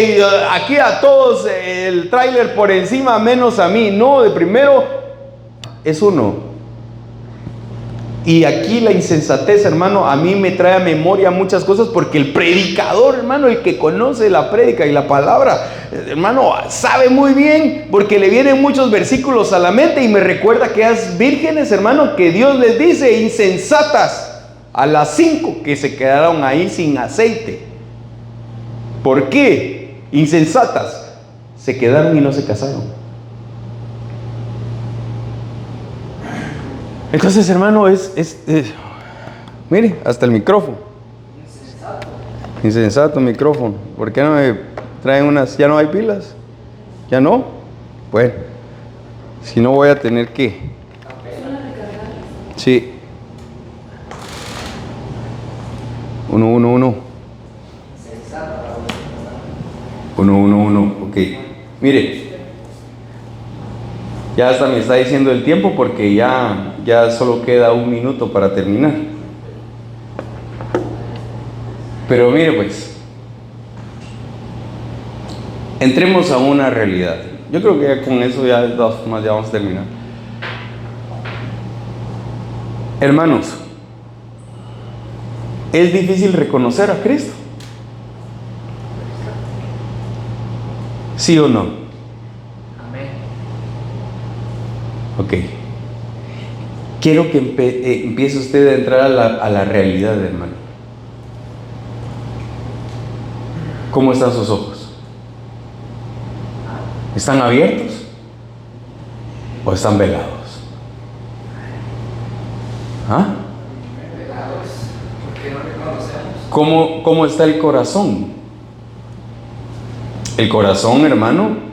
aquí a todos el tráiler por encima, menos a mí. No, de primero es uno. Y aquí la insensatez, hermano, a mí me trae a memoria muchas cosas, porque el predicador, hermano, el que conoce la prédica y la palabra, hermano, sabe muy bien, porque le vienen muchos versículos a la mente y me recuerda que aquellas vírgenes, hermano, que Dios les dice, insensatas, a las 5 que se quedaron ahí sin aceite. ¿Por qué? Insensatas, se quedaron y no se casaron. Entonces, hermano, mire, hasta el micrófono. Insensato micrófono. ¿Por qué no me traen unas? ¿Ya no hay pilas? ¿Ya no? Bueno, si no voy a tener que. Sí. 1, 1, 1. 1, 1, 1. Ok. Mire. Ya hasta me está diciendo el tiempo, porque ya solo queda 1 minuto para terminar. Pero mire pues, entremos a una realidad. Yo creo que ya con eso ya vamos a terminar. Hermanos, es difícil reconocer a Cristo. ¿Sí o no? Ok. Quiero que empiece usted a entrar a la realidad, hermano. ¿Cómo están sus ojos? ¿Están abiertos o están velados? ¿Ah? Velados, porque no reconocemos. ¿Cómo está el corazón? El corazón, hermano,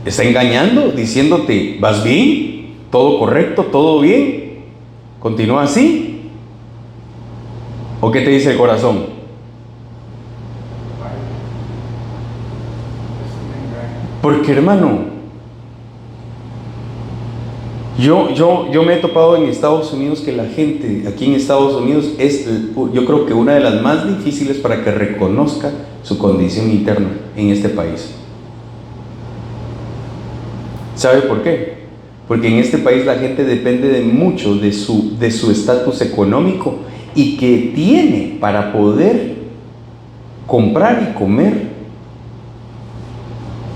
está engañando, diciéndote, ¿vas bien? ¿Todo correcto? ¿Todo bien? ¿Continúa así? ¿O qué te dice el corazón? Porque, hermano, yo me he topado en Estados Unidos que la gente aquí en Estados Unidos es, yo creo que una de las más difíciles para que reconozca su condición interna en este país. ¿Sabe por qué? Porque en este país la gente depende de mucho de su estatus económico, y que tiene para poder comprar y comer.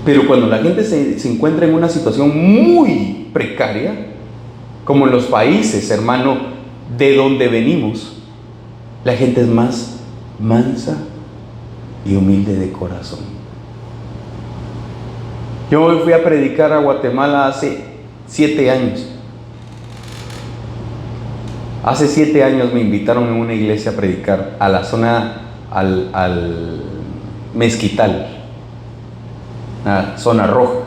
Pero cuando la gente se encuentra en una situación muy precaria, como en los países, hermano, de donde venimos, la gente es más mansa y humilde de corazón. Yo fui a predicar a Guatemala hace 7 años. Hace 7 años me invitaron en una iglesia a predicar a la zona, al Mezquital, a zona roja.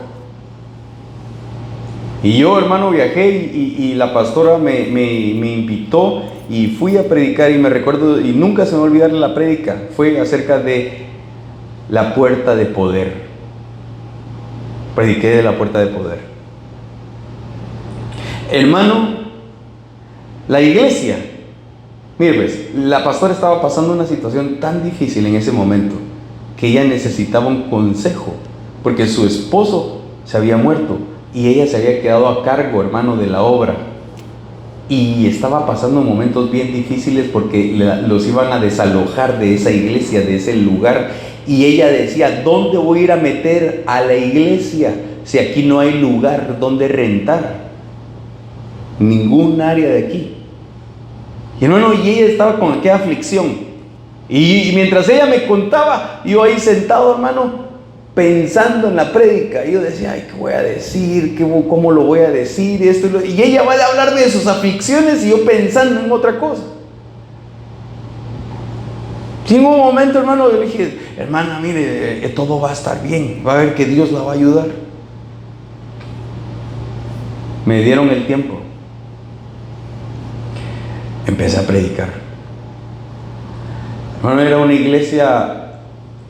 Y yo, hermano, viajé y la pastora me invitó y fui a predicar, y me recuerdo, y nunca se me va a olvidar la prédica, fue acerca de la puerta de poder. Prediqué de la puerta de poder. Hermano, la iglesia, mire pues, la pastora estaba pasando una situación tan difícil en ese momento que ella necesitaba un consejo, porque su esposo se había muerto y ella se había quedado a cargo, hermano, de la obra, y estaba pasando momentos bien difíciles porque los iban a desalojar de esa iglesia, de ese lugar, y ella decía, ¿dónde voy a ir a meter a la iglesia si aquí no hay lugar donde rentar? Ningún área de aquí. Y hermano, y ella estaba con aquella aflicción, y mientras ella me contaba, yo ahí sentado, hermano, pensando en la prédica, yo decía, ay, ¿qué voy a decir? ¿Cómo lo voy a decir? Y ella va a hablarme de sus aflicciones y yo pensando en otra cosa. Y en un momento, hermano, yo le dije, hermana, mire, todo va a estar bien, va a ver que Dios la va a ayudar. Me dieron el tiempo. Empecé a predicar. Hermano, era una iglesia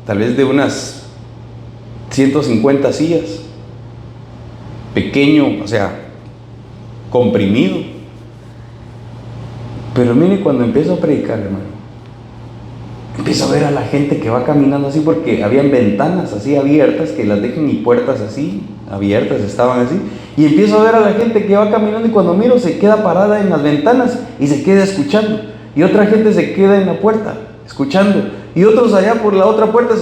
tal vez de unas 150 sillas, pequeño, o sea, comprimido. Pero mire, cuando empiezo a predicar, hermano, empiezo a ver a la gente que va caminando así, porque habían ventanas así abiertas, que las dejan, y puertas así abiertas estaban así, y empiezo a ver a la gente que va caminando, y cuando miro se queda parada en las ventanas y se queda escuchando, y otra gente se queda en la puerta escuchando, y otros allá por la otra puerta,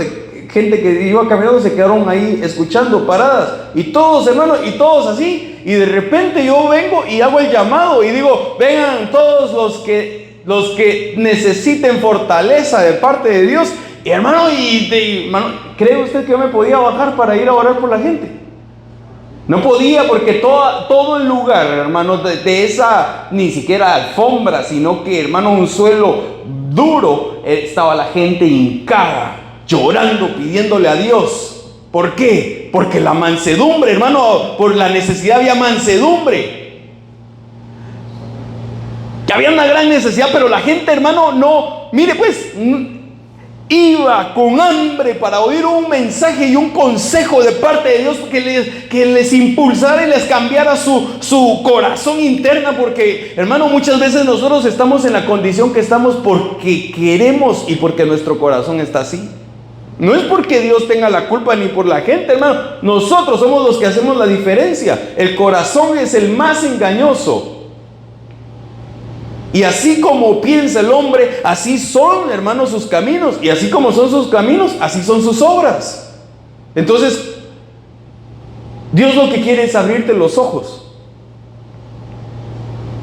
gente que iba caminando se quedaron ahí escuchando, paradas, y todos, hermanos, y todos así. Y de repente yo vengo y hago el llamado y digo: vengan todos los que necesiten fortaleza de parte de Dios. Y hermano, hermano, ¿cree usted que yo me podía bajar para ir a orar por la gente? No podía, porque todo el lugar, hermano, de esa ni siquiera alfombra, sino que, hermano, un suelo duro, estaba la gente hincada, llorando, pidiéndole a Dios. ¿Por qué? Porque la mansedumbre, hermano, por la necesidad había mansedumbre. Que había una gran necesidad, pero la gente, hermano, no, mire pues, iba con hambre para oír un mensaje y un consejo de parte de Dios que les impulsara y les cambiara su corazón interna. Porque, hermano, muchas veces nosotros estamos en la condición que estamos porque queremos y porque nuestro corazón está así. No es porque Dios tenga la culpa ni por la gente, hermano. Nosotros somos los que hacemos la diferencia. El corazón es el más engañoso. Y así como piensa el hombre, así son, hermanos, sus caminos. Y así como son sus caminos, así son sus obras. Entonces, Dios lo que quiere es abrirte los ojos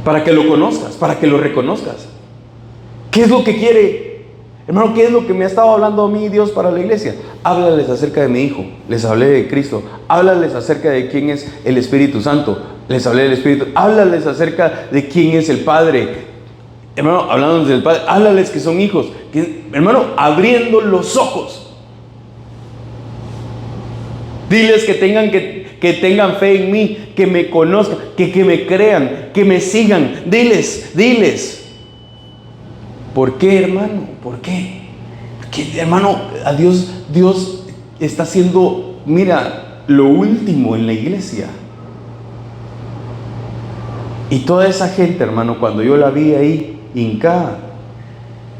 para que lo conozcas, para que lo reconozcas. ¿Qué es lo que quiere? Hermano, ¿qué es lo que me ha estado hablando a mí Dios para la iglesia? Háblales acerca de mi Hijo. Les hablé de Cristo. Háblales acerca de quién es el Espíritu Santo. Les hablé del Espíritu. Háblales acerca de quién es el Padre. Hermano, hablándoles del Padre. Háblales que son hijos. Hermano, abriendo los ojos. Diles que tengan fe en mí, que me conozcan, que me crean, que me sigan. Diles. ¿Por qué, hermano? ¿Por qué? Porque, hermano, a Dios está haciendo, mira, lo último en la iglesia. Y toda esa gente, hermano, cuando yo la vi ahí hincada,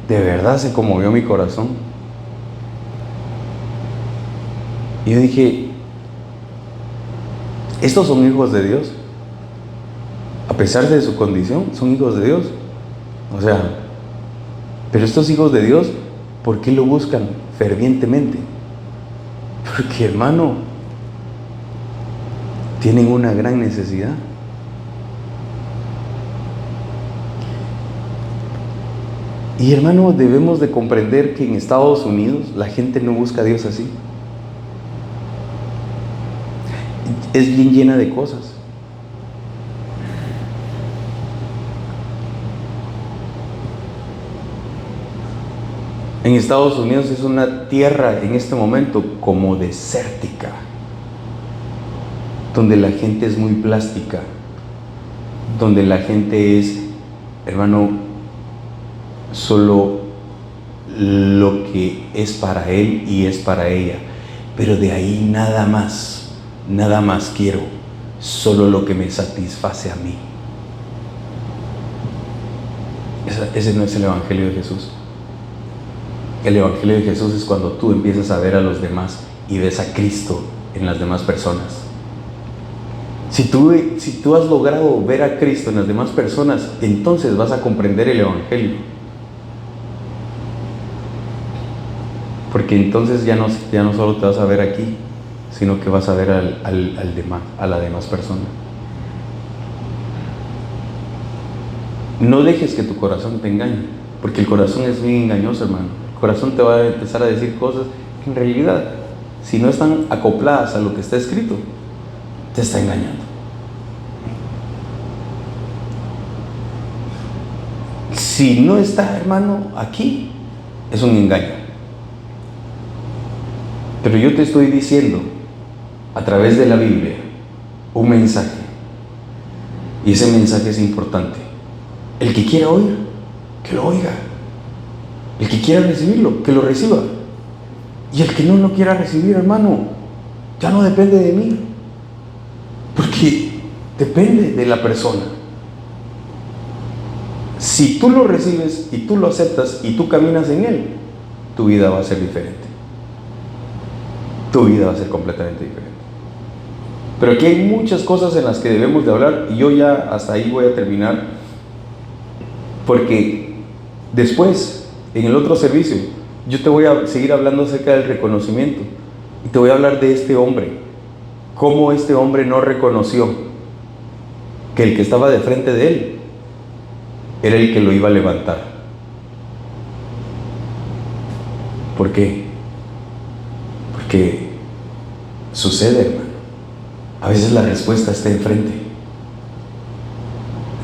de verdad se conmovió mi corazón. Y yo dije: estos son hijos de Dios. A pesar de su condición, son hijos de Dios. O sea, pero estos hijos de Dios, ¿por qué lo buscan fervientemente? Porque, hermano, tienen una gran necesidad. Y, hermano, debemos de comprender que en Estados Unidos la gente no busca a Dios así. Es bien llena de cosas. En Estados Unidos es una tierra en este momento como desértica, donde la gente es muy plástica, donde la gente es, hermano, solo lo que es para él y es para ella, pero de ahí nada más quiero, solo lo que me satisface a mí. Ese no es el Evangelio de Jesús. El Evangelio de Jesús es cuando tú empiezas a ver a los demás y ves a Cristo en las demás personas. Si tú has logrado ver a Cristo en las demás personas, entonces vas a comprender el Evangelio. Porque entonces ya no solo te vas a ver aquí, sino que vas a ver a la demás persona. No dejes que tu corazón te engañe, porque el corazón es bien engañoso, hermano. El corazón te va a empezar a decir cosas que en realidad, si no están acopladas a lo que está escrito, te está engañando. Si no está, hermano, aquí, es un engaño. Pero yo te estoy diciendo, a través de la Biblia, un mensaje. Y ese mensaje es importante. El que quiera oír, que lo oiga. El que quiera recibirlo, que lo reciba. Y el que no lo quiera recibir, hermano, ya no depende de mí. Porque depende de la persona. Si tú lo recibes y tú lo aceptas y tú caminas en él, tu vida va a ser diferente. Tu vida va a ser completamente diferente. Pero aquí hay muchas cosas en las que debemos de hablar, y yo ya hasta ahí voy a terminar, porque después, en el otro servicio, yo te voy a seguir hablando acerca del reconocimiento, y te voy a hablar de este hombre, cómo este hombre no reconoció que el que estaba de frente de él era el que lo iba a levantar. ¿Por qué? Porque sucede, hermano. A veces la respuesta está enfrente.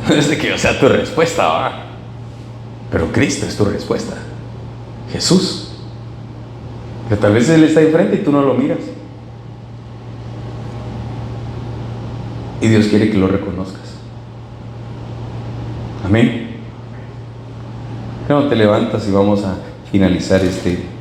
No es de que yo sea tu respuesta, ¿va? Pero Cristo es tu respuesta. Jesús. Pero tal vez Él está enfrente y tú no lo miras. Y Dios quiere que lo reconozcas. Amén. ¿Cómo te levantas y vamos a finalizar este